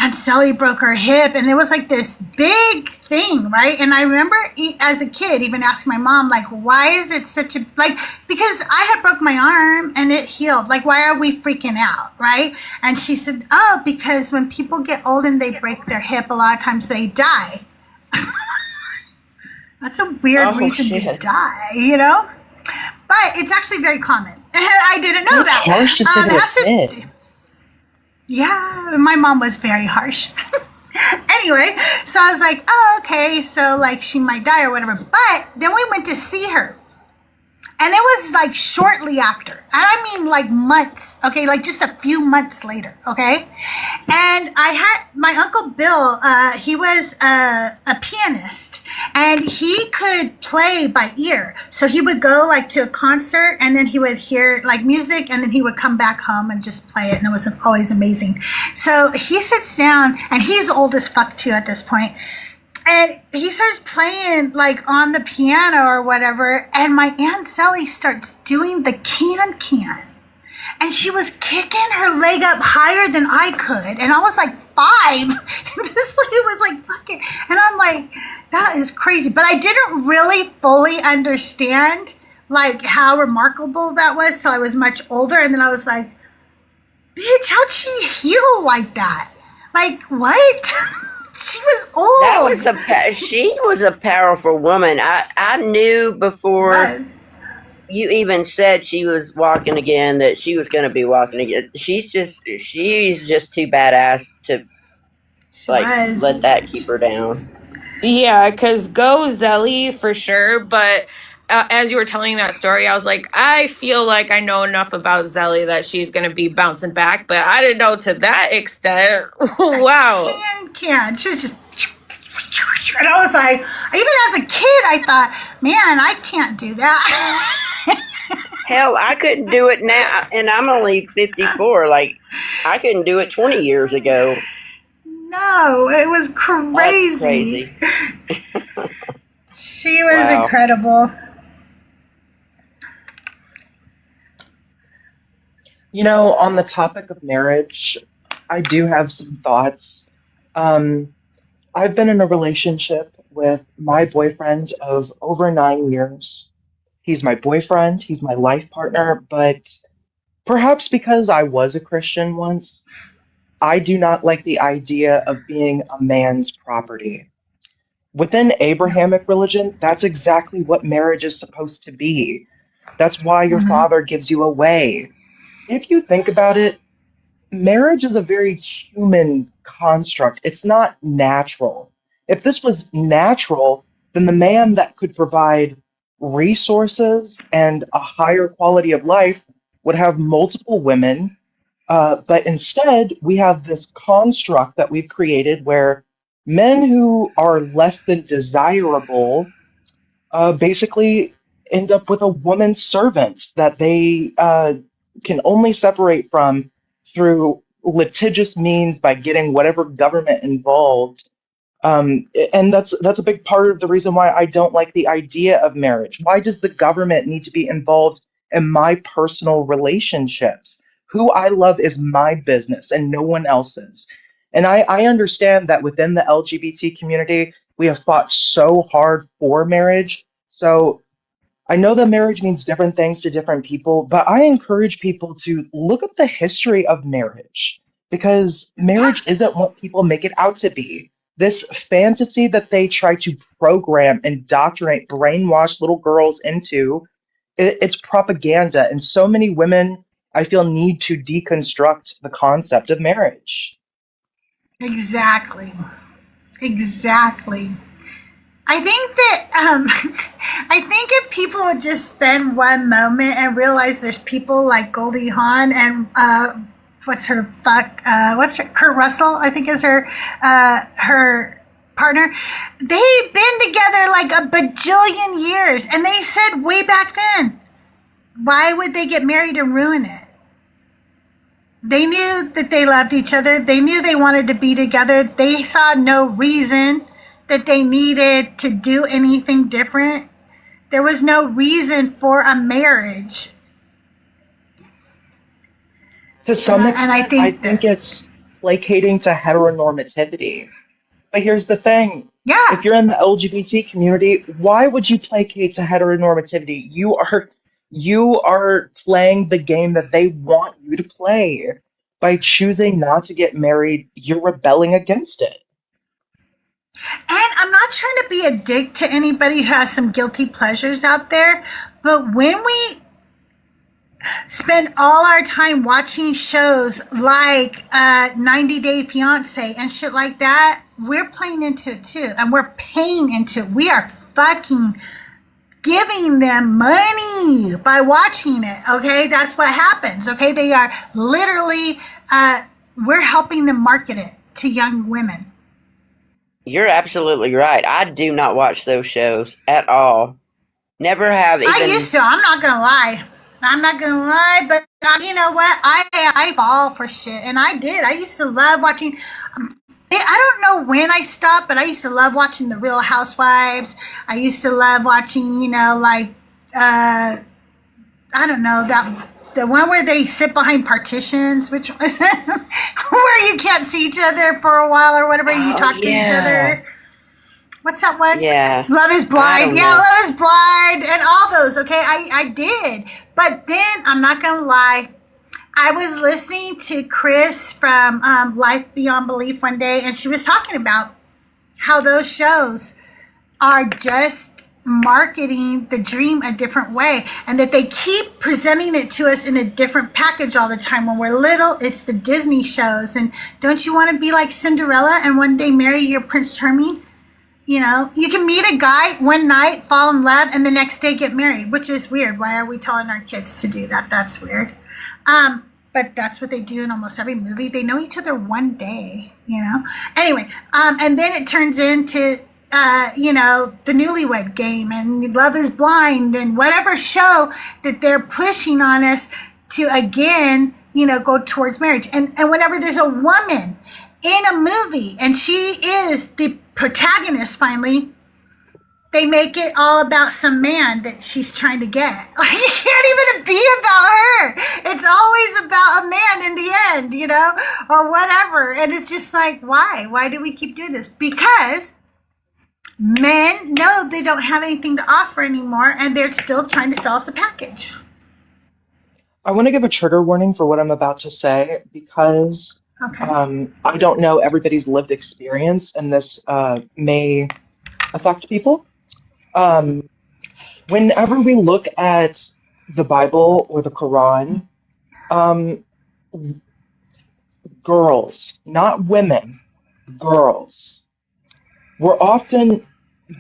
and Sally broke her hip. And it was like this big thing, right? And I remember as a kid even asking my mom, like, why is it such a, because I had broke my arm and it healed. Like, why are we freaking out, right? And she said, oh, because when people get old and they break their hip, a lot of times they die. That's a weird reason to die, But it's actually very common. I didn't know that. Harsh to say to a kid. Yeah, my mom was very harsh. Anyway, so I was like, oh, okay, so she might die or whatever. But then we went to see her. And it was shortly after. And I mean months, okay, just a few months later, okay? And I had my Uncle Bill, he was a pianist, and he could play by ear. So he would go to a concert, and then he would hear music, and then he would come back home and just play it, and it was always amazing. So he sits down, and he's old as fuck too at this point. And he starts playing on the piano or whatever, and my Aunt Sally starts doing the can. And she was kicking her leg up higher than I could, and I was 5. And this lady was fucking, and I'm like, that is crazy. But I didn't really fully understand how remarkable that was till I was much older, and then I was like, bitch, how'd she heal like that? What? She was old. She was a powerful woman. I knew before you even said she was walking again that she was going to be walking again. She's just too badass to let that keep her down. Yeah, because go Zelly for sure. But as you were telling that story, I was like, I feel like I know enough about Zelly that she's going to be bouncing back. But I didn't know to that extent. Wow. Can. She was just... And I was like, even as a kid, I thought, man, I can't do that. Hell, I couldn't do it now, and I'm only 54. Like, I couldn't do it 20 years ago. No, it was crazy. That's crazy. She was incredible. You know, on the topic of marriage, I do have some thoughts. I've been in a relationship with my boyfriend of over 9 years. He's my boyfriend, he's my life partner, but perhaps because I was a Christian once, I do not like the idea of being a man's property. Within Abrahamic religion, that's exactly what marriage is supposed to be. That's why your Mm-hmm. father gives you away. If you think about it, marriage is a very human construct. It's not natural. If this was natural, then the man that could provide resources and a higher quality of life would have multiple women. But instead, we have this construct that we've created where men who are less than desirable basically end up with a woman servant that they can only separate from through litigious means by getting whatever government involved. And that's a big part of the reason why I don't like the idea of marriage. Why does the government need to be involved in my personal relationships? Who I love is my business and no one else's. And I understand that within the LGBT community, we have fought so hard for marriage. So I know that marriage means different things to different people, but I encourage people to look up the history of marriage because Yeah, marriage isn't what people make it out to be. This fantasy that they try to program, indoctrinate, brainwash little girls into, it's propaganda. And so many women, I feel, need to deconstruct the concept of marriage. exactly. Exactly. I think that I think if people would just spend one moment and realize there's people like Goldie Hawn and what's her Kurt Russell, I think is her partner. They've been together like a bajillion years, and they said way back then, why would they get married and ruin it? They knew that they loved each other. They knew they wanted to be together. They saw no reason that they needed to do anything different. There was no reason for a marriage. To some And I extent, I think think that, it's placating to heteronormativity. But here's the thing. yeah, If you're in the LGBT community, why would you placate to heteronormativity? You are playing the game that they want you to play. By choosing not to get married, you're rebelling against it. and I'm not trying to be a dick to anybody who has some guilty pleasures out there, but when we spend all our time watching shows like 90 Day Fiance and shit like that, we're playing into it too, and we're paying into it. We are fucking giving them money by watching it. Okay, that's what happens. Okay, they are literally we're helping them market it to young women. You're absolutely right. I do not watch those shows at all. Never have I even. used to. I'm not gonna lie. I'm not gonna lie, but you know what? I fall for shit, and I did. I used to love watching. I don't know when I stopped, but I used to love watching the Real Housewives. I used to love watching, like I don't know, that the one where they sit behind partitions, which was where you can't see each other for a while or whatever. You Oh, talk to each yeah. other. What's that one? Yeah. Love is I Blind. don't Yeah, know. Love is Blind and all those. Okay, I did. But then I'm not gonna lie. I was listening to Chris from Life Beyond Belief one day, and she was talking about how those shows are just marketing the dream a different way, and that they keep presenting it to us in a different package all the time. When we're little, it's the Disney shows, and don't you want to be like Cinderella and one day marry your Prince Charming? You can meet a guy one night, fall in love, and the next day get married, which is weird. Why are we telling our kids to do that? That's weird. But that's what they do in almost every movie. They know each other one day. Anyway, and then it turns into the Newlywed Game and Love is Blind and whatever show that they're pushing on us to again, go towards marriage. And whenever there's a woman in a movie and she is the protagonist finally, they make it all about some man that she's trying to get. Like, it can't even be about her. It's always about a man in the end, or whatever. And it's just like, why? Why do we keep doing this? Because men know they don't have anything to offer anymore, and they're still trying to sell us the package. I want to give a trigger warning for what I'm about to say because I don't know everybody's lived experience, and this may affect people. Whenever we look at the Bible or the Quran, girls, not women, girls, were often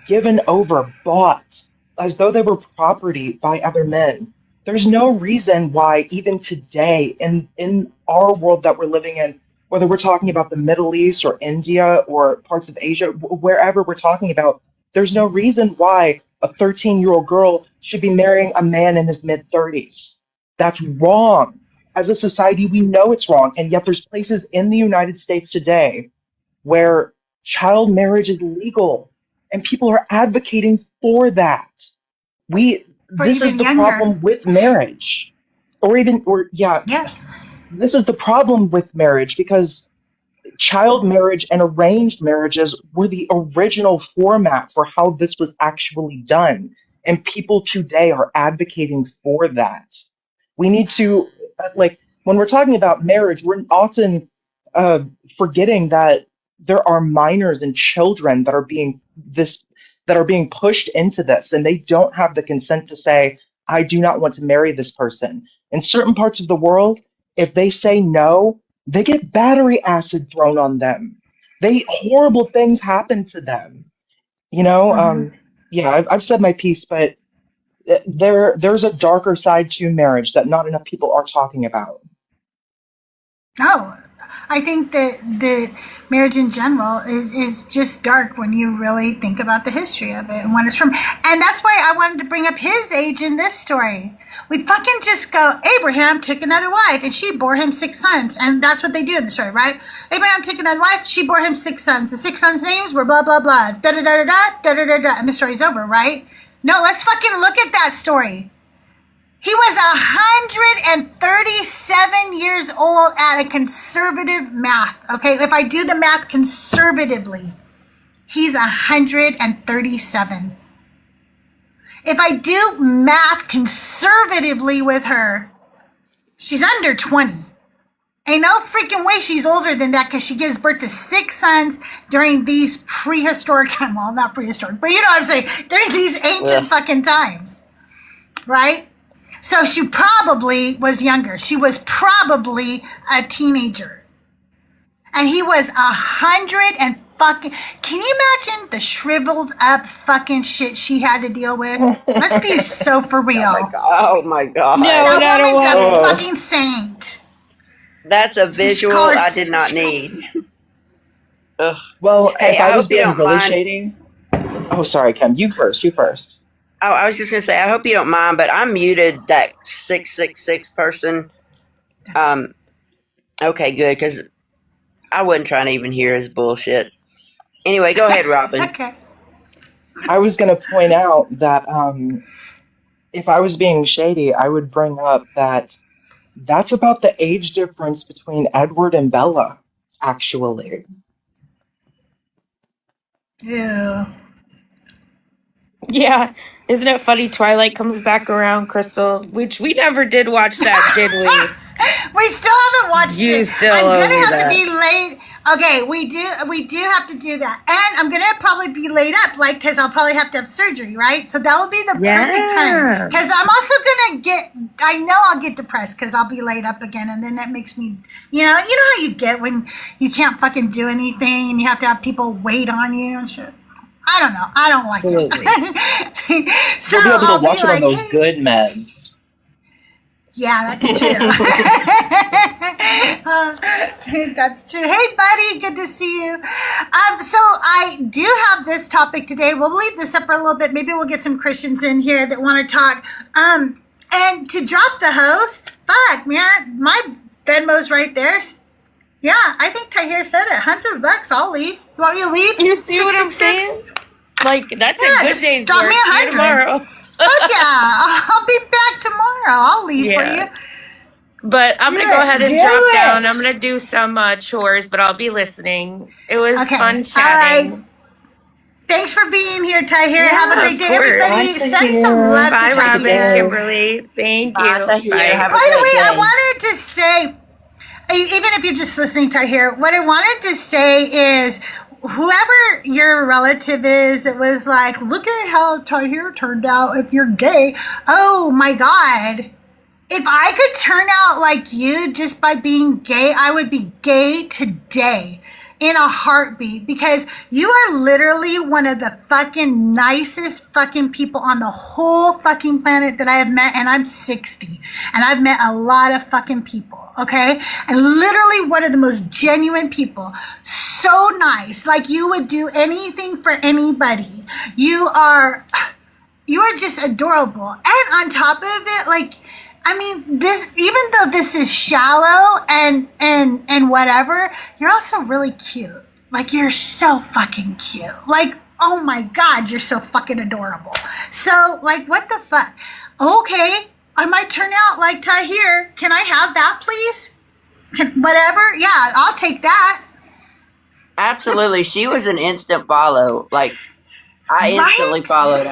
given over, bought, as though they were property by other men. There's no reason why, even today, in our world that we're living in, whether we're talking about the Middle East or India or parts of Asia, wherever we're talking about, there's no reason why a 13-year-old girl should be marrying a man in his mid-30s. That's wrong. As a society, we know it's wrong, and yet there's places in the United States today where child marriage is legal, and people are advocating for that. This is the problem with marriage, this is the problem with marriage, because child marriage and arranged marriages were the original format for how this was actually done, and people today are advocating for that. We need to, when we're talking about marriage, we're often forgetting that there are minors and children that are being pushed into this, and they don't have the consent to say, I do not want to marry this person. In certain parts of the world, if they say no, they get battery acid thrown on them. Horrible things happen to them. I've said my piece, but there's a darker side to marriage that not enough people are talking about. No, I think that the marriage in general is just dark when you really think about the history of it and when it's from. And that's why I wanted to bring up his age in this story. We fucking just go, Abraham took another wife and she bore him 6 sons. And that's what they do in the story, right? Abraham took another wife, she bore him 6 sons. The 6 sons' names were blah, blah, blah, da-da-da-da-da, da-da-da-da, and the story's over, right? No, let's fucking look at that story. He was 137 years old at a conservative math. Okay, if I do the math conservatively, he's 137. If I do math conservatively with her, she's under 20. Ain't no freaking way she's older than that, because she gives birth to 6 sons during these prehistoric times. Well, not prehistoric, but you know what I'm saying. During these ancient fucking times, right? So she probably was younger. She was probably a teenager. And he was 100 and fucking... Can you imagine the shriveled up fucking shit she had to deal with? Let's be so for real. Oh my God. No, that woman's a fucking saint. That's a visual I did not need. Ugh. Well, hey, if I was being really shady... Oh, sorry, Kim. You first. Oh, I was just going to say, I hope you don't mind, but I muted that 666 person. Okay, good, because I wasn't trying to even hear his bullshit. Anyway, go ahead, Robin. Okay. I was going to point out that if I was being shady, I would bring up that that's about the age difference between Edward and Bella, actually. Yeah. Yeah, isn't it funny? Twilight comes back around, Crystal, which we never did watch that, did we? We still haven't watched it. You still I'm owe gonna me have that. to be late. Okay, we do have to do that, and I'm gonna probably be laid up, because I'll probably have to have surgery, right? So that would be the perfect time. Because I'm also gonna I know I'll get depressed because I'll be laid up again, and then that makes me, you know how you get when you can't fucking do anything and you have to have people wait on you and shit. I don't know. I don't like it. So you'll be able to I'll watch be it on those good meds. Yeah, that's true. That's true. Hey, buddy, good to see you. So I do have this topic today. We'll leave this up for a little bit. Maybe we'll get some Christians in here that want to talk. And to drop the host, fuck, man, my Venmo's right there. Yeah, I think Tahir said it. $100, I'll leave. You want me to leave? You see what I'm 666? saying? Like, that's Yeah, a good just day's drop work. me See you 100. tomorrow. Fuck yeah, I'll be back tomorrow. I'll leave for Yeah. you. But I'm going to Yeah, go ahead and do drop it. down. I'm going to do some chores, but I'll be listening. It was Okay, fun all chatting. right. Thanks for being here, Tahir. Yeah, Have a great of day, course. everybody. Bye, Send Tahir. some love Bye, to Robin, Tahir. Kimberly. Thank Bye, you. Tahir. Bye. Have a By the great way, I day. wanted to say, even if you're just listening to hear, what I wanted to say is whoever your relative is that was like, look at how Tahir turned out if you're gay. Oh my God. If I could turn out like you just by being gay, I would be gay today in a heartbeat, because you are literally one of the fucking nicest fucking people on the whole fucking planet that I have met. And I'm 60 and I've met a lot of fucking people. Okay. And literally one of the most genuine people. So nice. Like you would do anything for anybody. You are just adorable. And on top of it, like, I mean, this, even though this is shallow and whatever, you're also really cute. Like, you're so fucking cute. Like, oh my God, you're so fucking adorable. So, like, what the fuck? Okay, I might turn out like Tahir. Can I have that, please? Whatever. Yeah, I'll take that. Absolutely. She was an instant follow. Like, I instantly Right? followed.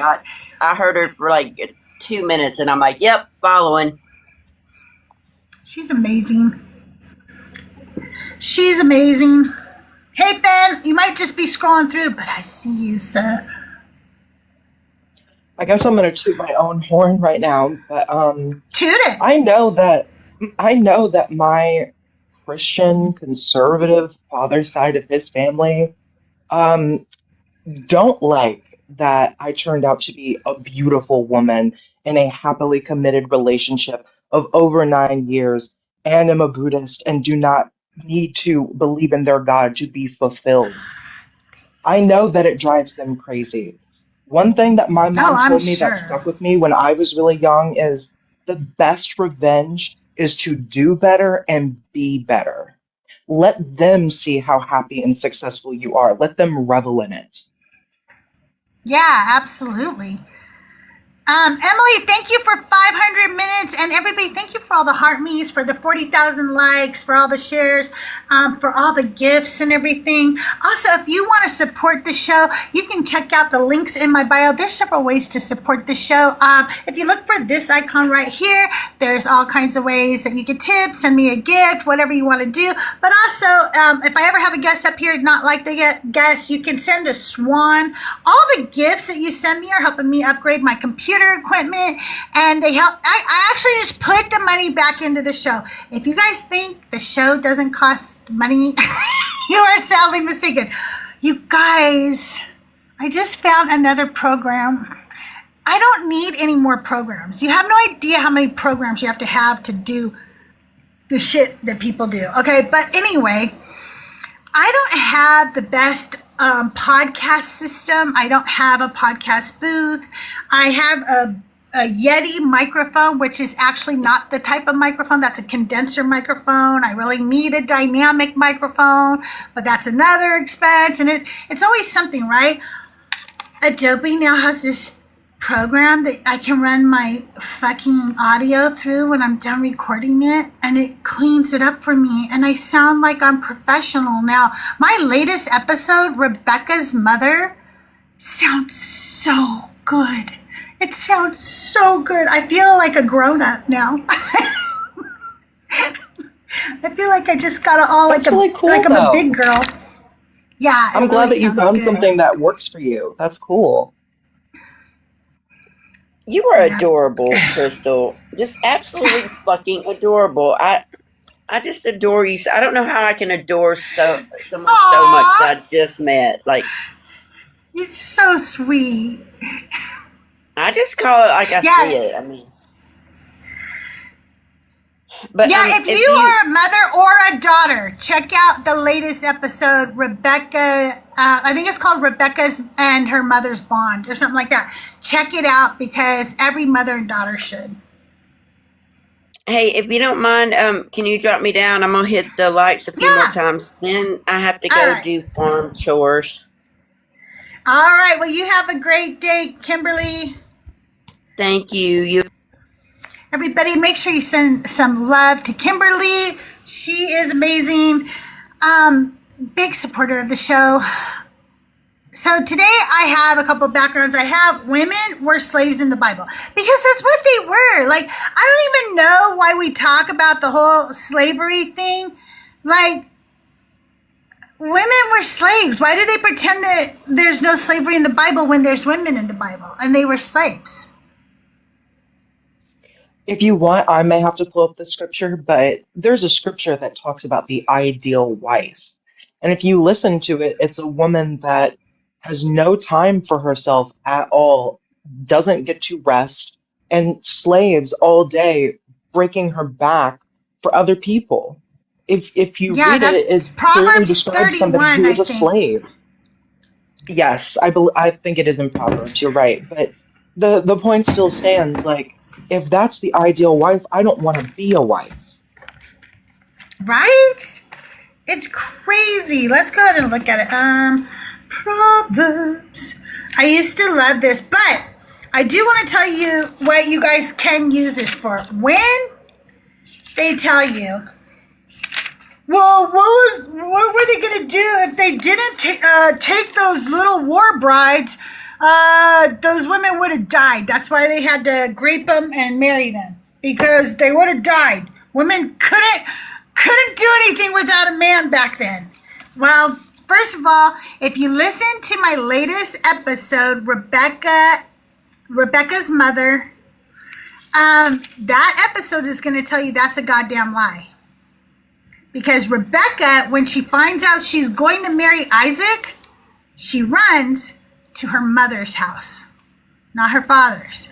I heard her for like 2 minutes, and I'm like, yep, following. She's amazing. She's amazing. Hey, Ben, you might just be scrolling through, but I see you, sir. I guess I'm gonna toot my own horn right now, but Toot it. I know that my Christian conservative father's side of his family um don't like that I turned out to be a beautiful woman in a happily committed relationship of over 9 years and am a Buddhist and do not need to believe in their God to be fulfilled. I know that it drives them crazy. One thing that my Oh, mom I'm told me that sure. stuck with me when I was really young is the best revenge is to do better and be better. Let them see how happy and successful you are. Let them revel in it. Yeah, absolutely. Emily, thank you for 500 minutes, and everybody, thank you for all the heart me's, for the 40,000 likes, for all the shares, for all the gifts and everything. Also, if you want to support the show, you can check out the links in my bio. There's several ways to support the show. If you look for this icon right here, there's all kinds of ways that you can tip, send me a gift, whatever you want to do. But also, if I ever have a guest up here not like the guest, you can send a swan. All the gifts that you send me are helping me upgrade my computer equipment, and they help. I actually just put the money back into the show. If you guys think the show doesn't cost money, you are sadly mistaken. You guys, I just found another program. I don't need any more programs. You have no idea how many programs you have to do the shit that people do. Okay, but anyway, I don't have the best podcast system. I don't have a podcast booth. I have a Yeti microphone, which is actually not the type of microphone. That's a condenser microphone. I really need a dynamic microphone, but that's another expense. And it's always something, right? Adobe now has this program that I can run my fucking audio through when I'm done recording it, and it cleans it up for me, and I sound like I'm professional now. My latest episode, Rebecca's mother, sounds so good. It sounds so good. I feel like a grown-up now. I feel like I just got all That's like really cool, like I'm a though. big girl. Yeah, I'm it glad really that you sounds found good. something that works for you. That's cool. You are Yeah. adorable, Crystal. Just absolutely fucking adorable. I just adore you. I don't know how I can adore someone so much Aw. that I just met. Like, You're so sweet. I just call it like I Yeah. see it. I mean, But Yeah, if you are a mother or a daughter, check out the latest episode, Rebecca. I think it's called Rebecca's and Her Mother's Bond or something like that. Check it out because every mother and daughter should. hey, if you don't mind, can you drop me down? I'm gonna hit the likes a few more times. Then I have to go do farm chores. All right. Well, you have a great day, Kimberly. Thank you. Everybody, make sure you send some love to Kimberly. She is amazing. Big supporter of the show. So today I have a couple of backgrounds. I have women were slaves in the Bible because that's what they were. Like, I don't even know why we talk about the whole slavery thing. Like, women were slaves. Why do they pretend that there's no slavery in the Bible when there's women in the Bible and they were slaves? If you want, I may have to pull up the scripture, but there's a scripture that talks about the ideal wife. And if you listen to it, it's a woman that has no time for herself at all, doesn't get to rest, and slaves all day, breaking her back for other people. If you read it, it clearly Proverbs describes somebody 31, who is I a think. slave. Yes, I think it is in Proverbs. You're right, but the point still stands. Like, if that's the ideal wife, I don't want to be a wife. Right? It's crazy. Let's go ahead and look at it. Proverbs. I used to love this, but I do want to tell you what you guys can use this for. When they tell you, well, what were they going to do if they didn't take those little war brides? Those women would have died. That's why they had to grape them and marry them, because they would have died. Women couldn't do anything without a man back then. Well, first of all, if you listen to my latest episode, Rebecca's mother, that episode is going to tell you that's a goddamn lie. Because Rebecca, when she finds out she's going to marry Isaac, she runs to her mother's house, not her father's.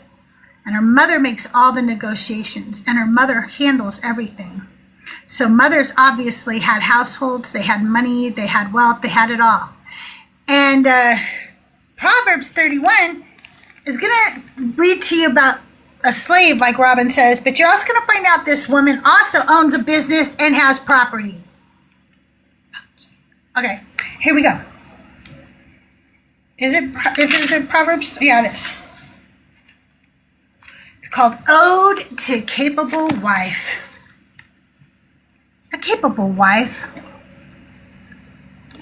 And her mother makes all the negotiations, and her mother handles everything. So mothers obviously had households, they had money, they had wealth, they had it all. And Proverbs 31 is going to read to you about a slave, like Robin says, but you're also going to find out this woman also owns a business and has property. Okay, here we go. Is it Proverbs? Yeah, it is. It's called Ode to a Capable Wife. A capable wife.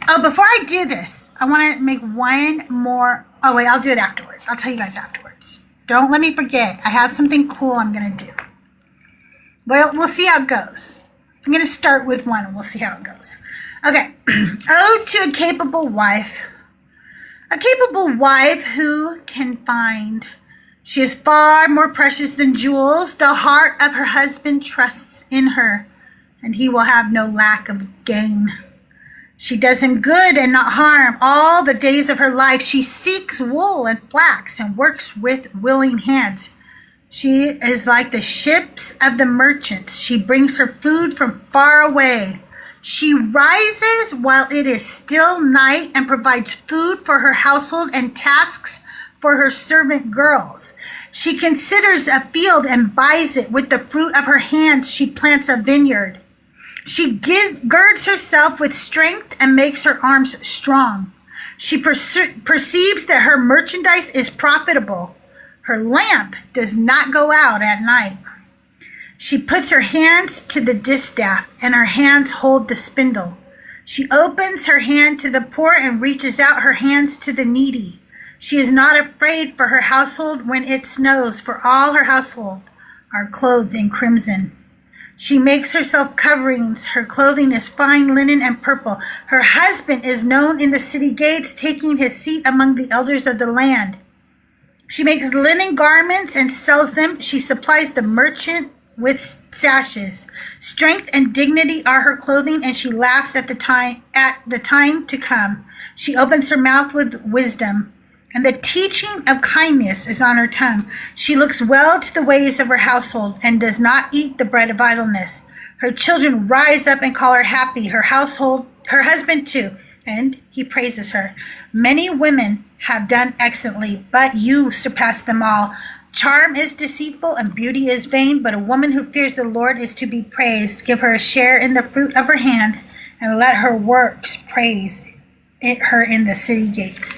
Oh, before I do this, I want to make one more. Oh, wait, I'll do it afterwards. I'll tell you guys afterwards. Don't let me forget. I have something cool I'm going to do. Well, we'll see how it goes. I'm going to start with one and we'll see how it goes. Okay. Ode to a capable wife. A capable wife who can find. She is far more precious than jewels. The heart of her husband trusts in her, and he will have no lack of gain. She does him good and not harm all the days of her life. She seeks wool and flax and works with willing hands. She is like the ships of the merchants. She brings her food from far away. She rises while it is still night and provides food for her household and tasks for her servant girls. She considers a field and buys it. With the fruit of her hands, she plants a vineyard. She girds herself with strength and makes her arms strong. She perceives that her merchandise is profitable. Her lamp does not go out at night. She puts her hands to the distaff, and her hands hold the spindle. She opens her hand to the poor and reaches out her hands to the needy. She is not afraid for her household when it snows, for all her household are clothed in crimson. She makes herself coverings. Her clothing is fine linen and purple. Her husband is known in the city gates, taking his seat among the elders of the land. She makes linen garments and sells them. She supplies the merchant with sashes. Strength and dignity are her clothing, and she laughs at the time to come. She opens her mouth with wisdom. and the teaching of kindness is on her tongue. She looks well to the ways of her household and does not eat the bread of idleness. Her children rise up and call her happy, her husband too, and he praises her. Many women have done excellently, but you surpass them all. Charm is deceitful and beauty is vain, but a woman who fears the Lord is to be praised. Give her a share in the fruit of her hands, and let her works praise her in the city gates.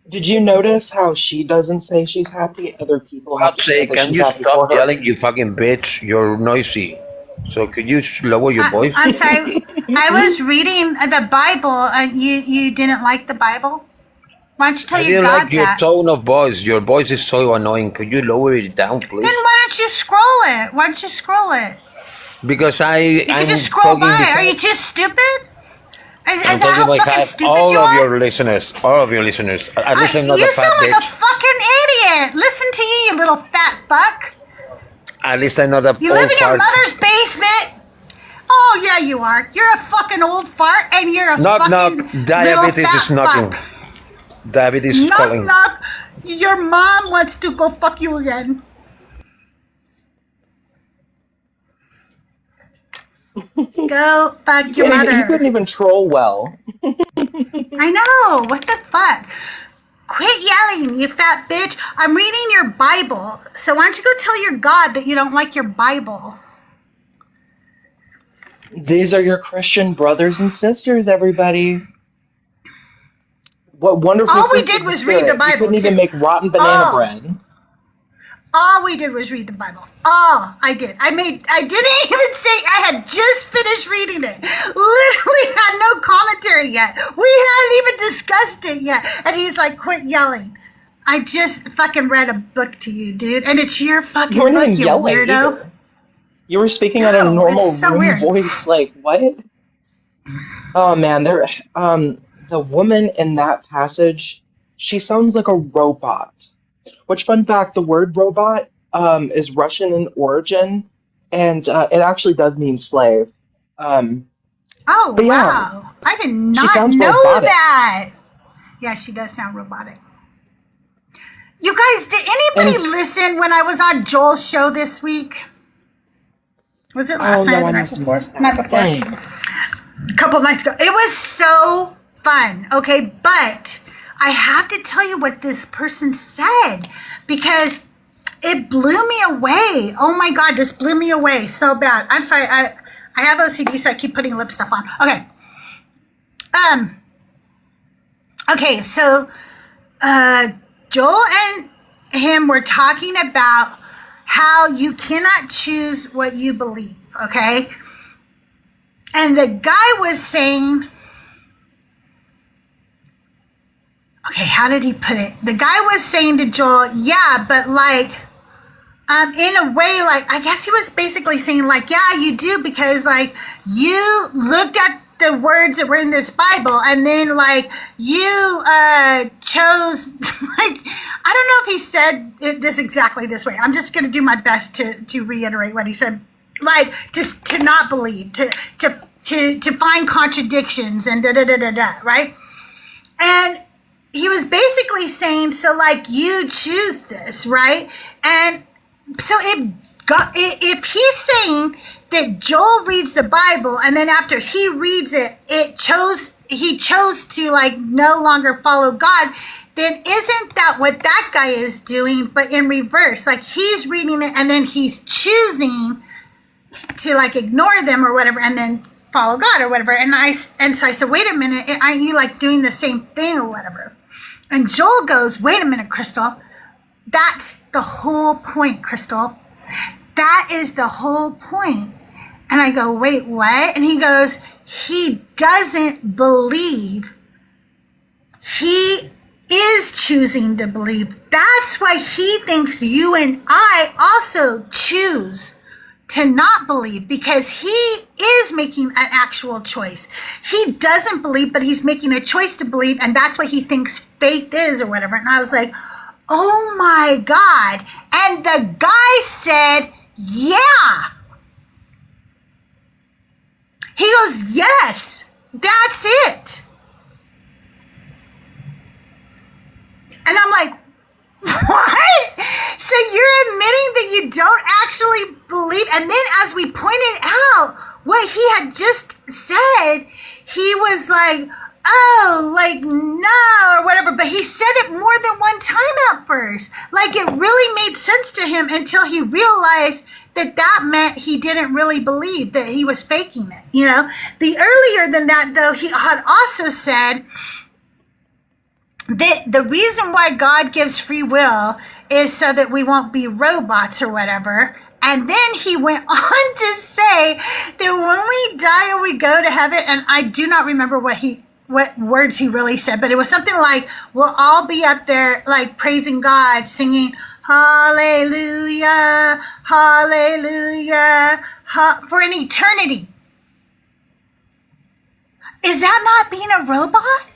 Did you notice how she doesn't say she's happy? Other people have to say that Can she's you happy for stop her. yelling, you fucking bitch? You're noisy. So could you lower your voice? I'm sorry. I was reading the Bible, and you didn't like the Bible? Why don't you tell I your didn't God like your that? tone of voice. Your voice is so annoying. Could you lower it down, please? Then why don't you scroll it? Why don't you scroll it? Because You can I'm just scroll talking by. because Are you just stupid? Is I'm that talking how about fucking half, stupid all you of are? your listeners. All of your listeners. At least I'm not You a fat sound like bitch. a fucking idiot. Listen to you, you little fat fuck. At least I'm not a You old live in your fart. mother's basement. Oh yeah, you are. You're a fucking old fart, and you're a Knock, fucking knock. Diabetes little is fat knocking. fuck. Diabetes is Knock calling. knock. Your mom wants to go fuck you again. Go fuck your You couldn't mother. even troll well. I know. What the fuck? Quit yelling, you fat bitch. I'm reading your Bible. So why don't you go tell your God that you don't like your Bible? These are your Christian brothers and sisters, everybody. What wonderful All we fruits did of the was read the Spirit. You Bible, couldn't even too. make rotten banana Oh. bread. All we did was read the Bible. All I did. I didn't even say I had just finished reading it. Literally had no commentary yet. We hadn't even discussed it yet. And he's like, quit yelling. I just fucking read a book to you, dude. And it's your fucking You weren't book, even you yelling weirdo. either. You were speaking at a No, normal it's so room weird. voice. Like, what? Oh man, the woman in that passage, she sounds like a robot. Which, fun fact, the word robot is Russian in origin, and it actually does mean slave. Um, Oh, but yeah, wow. I did she not sounds know robotic. that. Yeah, she does sound robotic. You guys, did anybody And listen when I was on Joel's show this week? Was it last oh night no, or I the night must have before? missed Night that. before. Dang. A couple of nights ago. It was so fun, okay? But I have to tell you what this person said because it blew me away. Oh my God, this blew me away so bad. I'm sorry, I have OCD, so I keep putting lip stuff on. Okay. Okay, so Joel and him were talking about how you cannot choose what you believe, okay? And the guy was saying, okay, how did he put it? The guy was saying to Joel, yeah, but like, in a way, like, I guess he was basically saying, like, yeah, you do, because, like, you looked at the words that were in this Bible, and then, like, you chose, like, I don't know if he said this exactly this way. I'm just going to do my best to reiterate what he said. Like, just to not believe, to find contradictions and da-da-da-da-da, right? And he was basically saying, so, like, you choose this, right? And so if he's saying that Joel reads the Bible and then after he reads it, he chose to like no longer follow God, then isn't that what that guy is doing, but in reverse? Like he's reading it and then he's choosing to like ignore them or whatever and then follow God or whatever. And so I said, wait a minute, aren't you like doing the same thing or whatever? And Joel goes, wait a minute, Crystal. That's the whole point, Crystal. That is the whole point. And I go, wait, what? And he goes, he doesn't believe. He is choosing to believe. That's why he thinks you and I also choose to not believe, because he is making an actual choice. He doesn't believe, but he's making a choice to believe, and that's what he thinks faith is or whatever. And I was like, oh my God. And the guy said, yeah. He goes, yes. That's it. And I'm like, what? So you're admitting that you don't actually believe? And then as we pointed out what he had just said, he was like, oh, like, no, or whatever. But he said it more than one time at first. Like, it really made sense to him until he realized that that meant he didn't really believe, that he was faking it. You know, the earlier than that, though, he had also said that the reason why God gives free will is so that we won't be robots or whatever. And then he went on to say that when we die and we go to heaven, and I do not remember what words he really said, but it was something like, we'll all be up there like praising God, singing hallelujah, hallelujah, for an eternity. Is that not being a robot?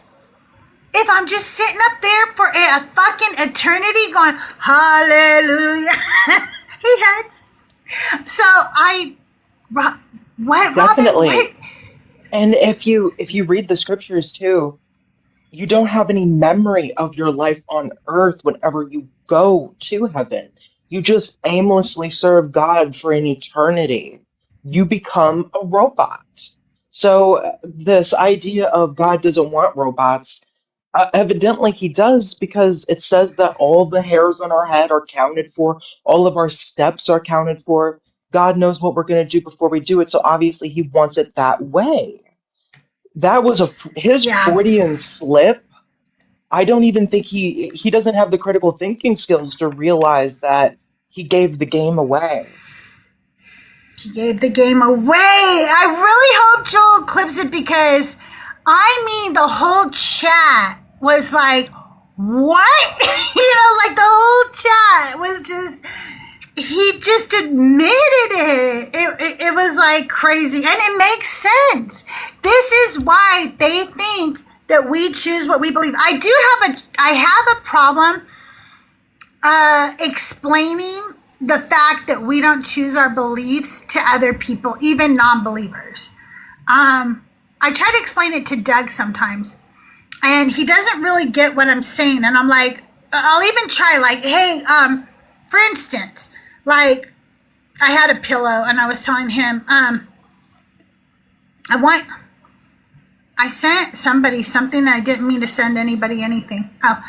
If I'm just sitting up there for a fucking eternity going, hallelujah. He hurts. So what, Definitely. Robin? What? And if you read the scriptures too, you don't have any memory of your life on earth whenever you go to heaven. You just aimlessly serve God for an eternity. You become a robot. So this idea of God doesn't want robots, evidently he does, because it says that all the hairs on our head are counted for, all of our steps are counted for. God knows what we're going to do before we do it, so obviously he wants it that way. That was his Yeah. Freudian slip. I don't even think he doesn't have the critical thinking skills to realize that he gave the game away. He gave the game away. I really hope Joel clips it, because I mean the whole chat was like, what? You know, like the whole chat was just, he just admitted it. It was like crazy. And it makes sense. This is why they think that we choose what we believe. I have a problem explaining the fact that we don't choose our beliefs to other people, even non-believers. I try to explain it to Doug sometimes, and he doesn't really get what I'm saying. And I'm like, I'll even try, like, hey, for instance, like, I had a pillow, and I was telling him, I sent somebody something that I didn't mean to send anybody anything. Oh,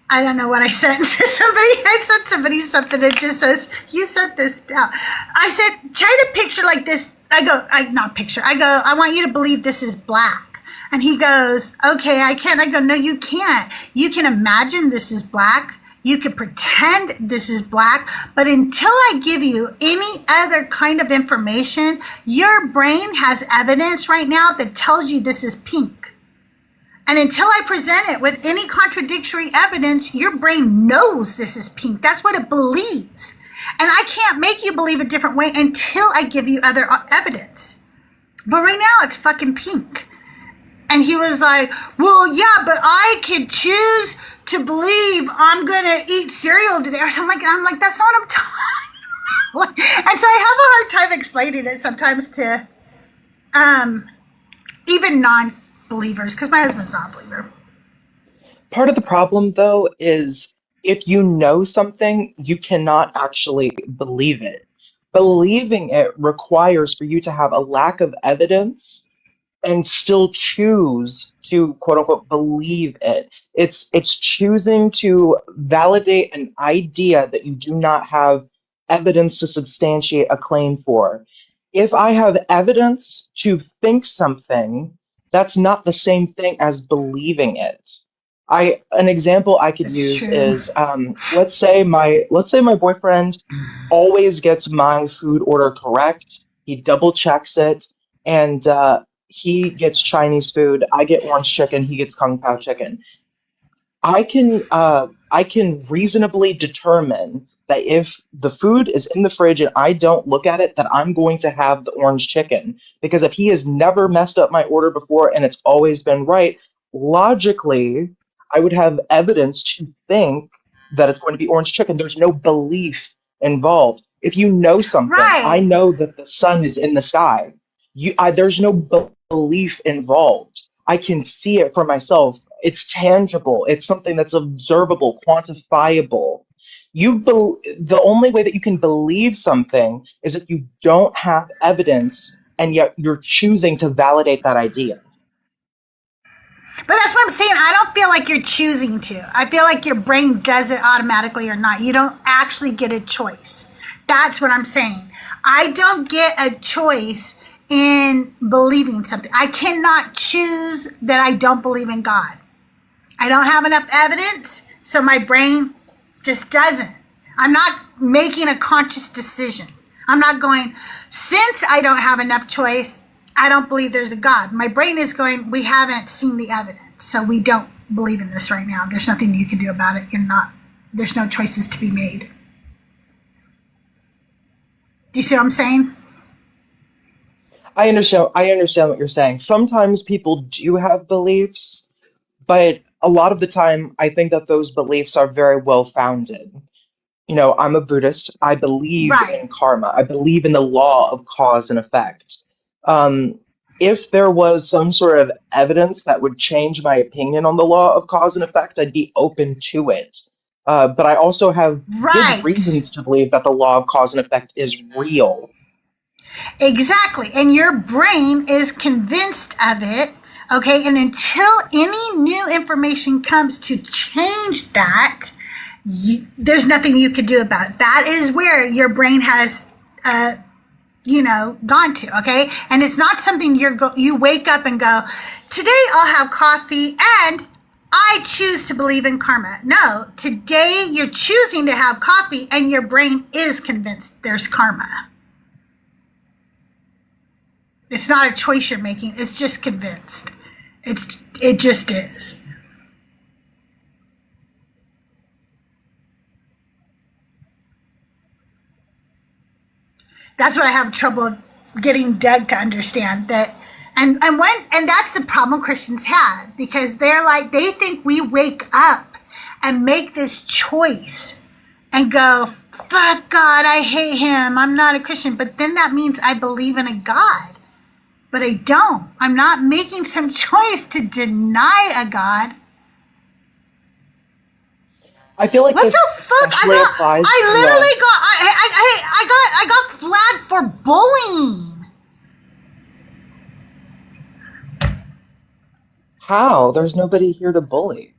I don't know what I sent to somebody. I sent somebody something that just says, you sent this down. I said, try to picture like this. I go, I want you to believe this is black. And he goes, okay, I can't. I go, no, you can't. You can imagine this is black. You can pretend this is black. But until I give you any other kind of information, your brain has evidence right now that tells you this is pink. And until I present it with any contradictory evidence, your brain knows this is pink. That's what it believes. And I can't make you believe a different way until I give you other evidence. But right now, it's fucking pink. And he was like, well, yeah, but I could choose to believe I'm going to eat cereal today. Or something. I'm like, that's not what I'm talking about. And so I have a hard time explaining it sometimes to even non-believers, because my husband's not a believer. Part of the problem, though, is if you know something, you cannot actually believe it. Believing it requires for you to have a lack of evidence and still choose to quote unquote believe it. It's choosing to validate an idea that you do not have evidence to substantiate a claim for. If I have evidence to think something, that's not the same thing as believing it. An example I could It's use true. is let's say my boyfriend always gets my food order correct. He double checks it, and he gets Chinese food. I get orange chicken. He gets Kung Pao chicken. I can reasonably determine that if the food is in the fridge and I don't look at it, that I'm going to have the orange chicken. Because if he has never messed up my order before and it's always been right, logically, I would have evidence to think that it's going to be orange chicken. There's no belief involved. If you know something, I Right. know that the sun is in the sky. There's no belief belief involved. I can see it for myself. It's tangible. It's something that's observable, quantifiable. The only way that you can believe something is if you don't have evidence and yet you're choosing to validate that idea. But that's what I'm saying. I don't feel like you're choosing to. I feel like your brain does it automatically or not. You don't actually get a choice. That's what I'm saying. I don't get a choice in believing something. I cannot choose that I don't believe in God. I don't have enough evidence, so my brain just doesn't. I'm not making a conscious decision. I'm not going, since I don't have enough choice, I don't believe there's a God. My brain is going, we haven't seen the evidence, so we don't believe in this right now. There's nothing you can do about it. There's no choices to be made. Do you see what I'm saying? I understand what you're saying. Sometimes people do have beliefs, but a lot of the time I think that those beliefs are very well founded. I'm a Buddhist. I believe Right. in karma. I believe in the law of cause and effect. If there was some sort of evidence that would change my opinion on the law of cause and effect, I'd be open to it. But I also have good Right. reasons to believe that the law of cause and effect is real. Exactly. And your brain is convinced of it. Okay. And until any new information comes to change that, there's nothing you can do about it. That is where your brain has, gone to. Okay. And it's not something you wake up and go, today I'll have coffee and I choose to believe in karma. No, today you're choosing to have coffee and your brain is convinced there's karma. It's not a choice you're making. It's just convinced. It just is. That's what I have trouble getting Doug to understand that. And that's the problem Christians have, because they think we wake up and make this choice and go, fuck God, I hate him. I'm not a Christian. But then that means I believe in a God. But I don't. I'm not making some choice to deny a God. I feel like What this the fuck? especially applies I literally got flagged for bullying. How? There's nobody here to bully.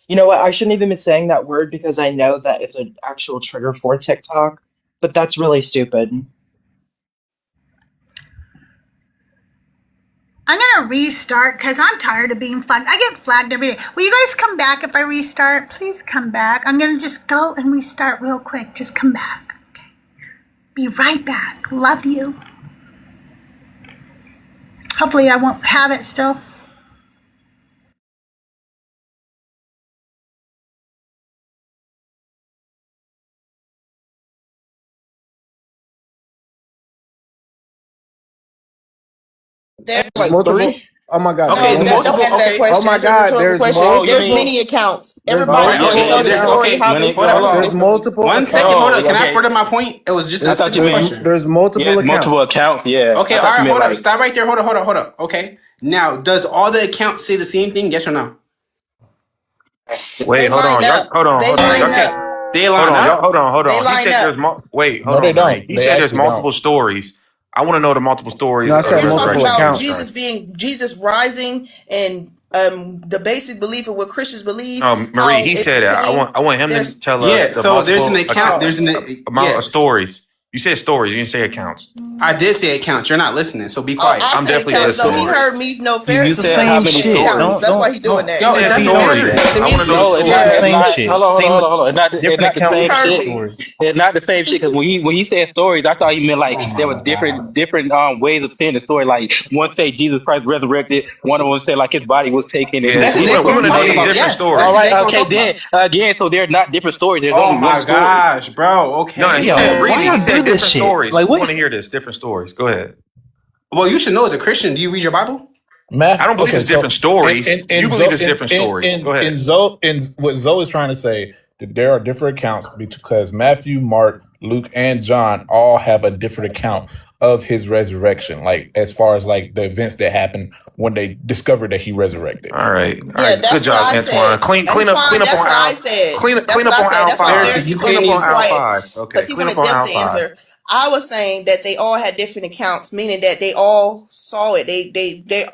You know what? I shouldn't even be saying that word because I know that it's an actual trigger for TikTok, but that's really stupid. I'm going to restart because I'm tired of being flagged. I get flagged every day. Will you guys come back if I restart? Please come back. I'm going to just go and restart real quick. Just come back. Okay. Be right back. Love you. Hopefully I won't have it still. There's Like multiple. three? Oh my God. Okay, there's multiple. Okay. Oh my God, there's There's many accounts. Everybody multiple can tell the accounts. story how they saw it. There's multiple One accounts. second, hold on. Can I further my point? It was just a simple question. There's multiple accounts. Multiple accounts, yeah. Okay, I all thought right, you meant hold up. like- Stop right there. Hold up. Okay. Now, does all the accounts say the same thing? Yes or no? Wait, hold on. Y'all, hold on. They Hold on. line Y'all up. can't. They Hold line on. up. Y'all, hold on. They He line said up. there's wait. No, Hold they on. don't. Marie. He They said there's actually multiple don't. stories. I want to know the multiple stories. No, I of said the You're talking multiple resurrection. about accounts. Jesus rising, and the basic belief of what Christians believe. Marie, he said that. I want him to tell us Yeah, the so there's an multiple account. There's an amount of yes. stories. You said stories. You didn't say accounts. I did say accounts. You're not listening, so be quiet. I'm definitely listening. No, he heard me. No, fair. You said how many stories? That's why he doing that. Yo, it doesn't matter. I want to know No, the it's not the stories. same shit. Hold on. It's not the Different same accounts. shit. It's not the same shit because when he said stories, I thought he meant like there were different ways of saying the story. Like one say Jesus Christ resurrected, one of them say like his body was taken. And Yeah, we want to know these different stories. All right, okay, then again, so they're not different stories. There's only one story. Oh my gosh, bro. Okay. No, he said why y'all he said do this different shit? stories. Like, We what- want to hear this. Different stories. Go ahead. Well, you should know as a Christian, do you read your Bible? Math, I don't believe it's different stories. You believe it's different stories. Go ahead. In what Zoe is trying to say, that there are different accounts because Matthew, Mark, Luke, and John all have a different account of his resurrection, like as far as like the events that happened when they discovered that he resurrected. All right. Yeah, Good that's what job, I Antoine. said. Clean up Antoine, up that's on what I aisle. said. Clean That's up what I on said. aisle That's why five. Pharisee told Clean me up to on be aisle quiet five. Okay. because he Clean up wanted on them aisle to five. answer. I was saying that they all had different accounts, meaning that they all saw it. They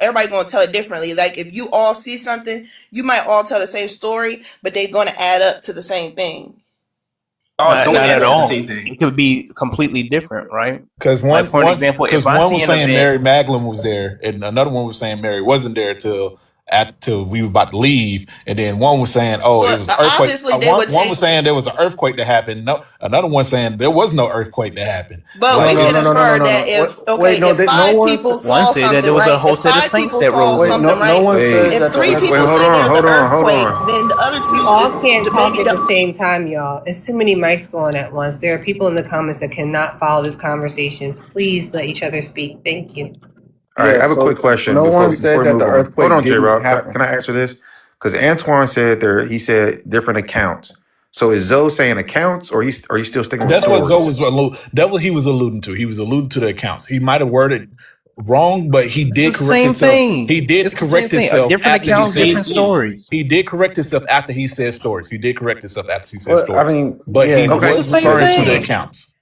everybody gonna tell it differently. Like if you all see something, you might all tell the same story, but they're gonna add up to the same thing. Not at all. It could be completely different, right? Because Like for an example, if I one see was an saying event, Mary Magdalene was there, and another one was saying Mary wasn't there till we were about to leave, and then one was saying, "Oh, it Well, was an earthquake." obviously they One would one take, was saying there was an earthquake that happened. No, another one saying there was no earthquake that happened. but Like we can it's infer that if if no five one people one saw say that something, there was a right? whole If set of five saints people that saw rose up. something, right? Wait, If three wait, people hold say on, there's hold an on, hold earthquake, on. then the other You two all is can't talk maybe at the same time, y'all. It's too many mics going at once. There are people in the comments that cannot follow this conversation. Please let each other speak. Thank you. All right, I Yeah, have a quick so question no one said before we that move the on. Hold earthquake on, J. didn't Rob. Can happen. I answer this? Because Antoine said he said different accounts. So is Zoe saying accounts, or are you still sticking with that's what Zoe stories? was that's what he was alluding to. He was alluding to the accounts. He might have worded wrong, but he It's the did correct same himself. thing. He did It's the same correct thing. himself Different after he accounts, said different stories. he did correct himself after he said stories. He did correct himself after he said Well, I stories. mean, But yeah, he Okay. It's the was same referring to the thing. accounts.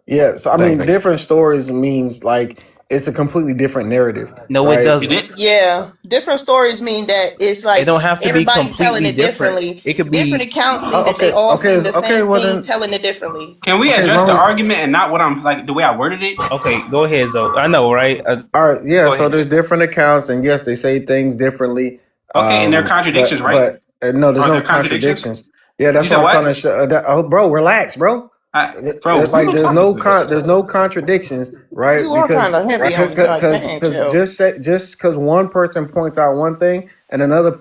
yeah. So I Thank mean, you. different stories means like it's a completely different narrative, No, it right? doesn't. yeah, different stories mean that it's It like don't have to be everybody telling completely it different. differently. It could Different be accounts mean that they Okay, all seen the okay. same Well thing, then, telling it differently. Can we okay. As address long the as argument and not what I'm like the way I worded it? okay. Go ahead, Zoe. I know, right? all right, yeah. Go So ahead. there's different accounts, and yes, they say things differently. Okay, and they're contradictions, right? No, there's Are no there contradictions? contradictions. Yeah, You that's said what I'm trying what? to show. Oh, bro, relax, bro. Bro, who Like you talking to? there's no contradictions, right? You are kind of heavy on me, like Because damn, chill. just because one person points out one thing and another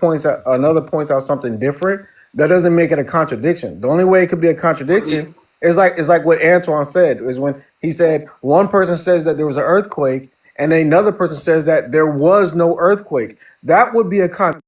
points out something different, that doesn't make it a contradiction. The only way it could be a contradiction is like what Antoine said, is when he said one person says that there was an earthquake and another person says that there was no earthquake. That would be a contradiction.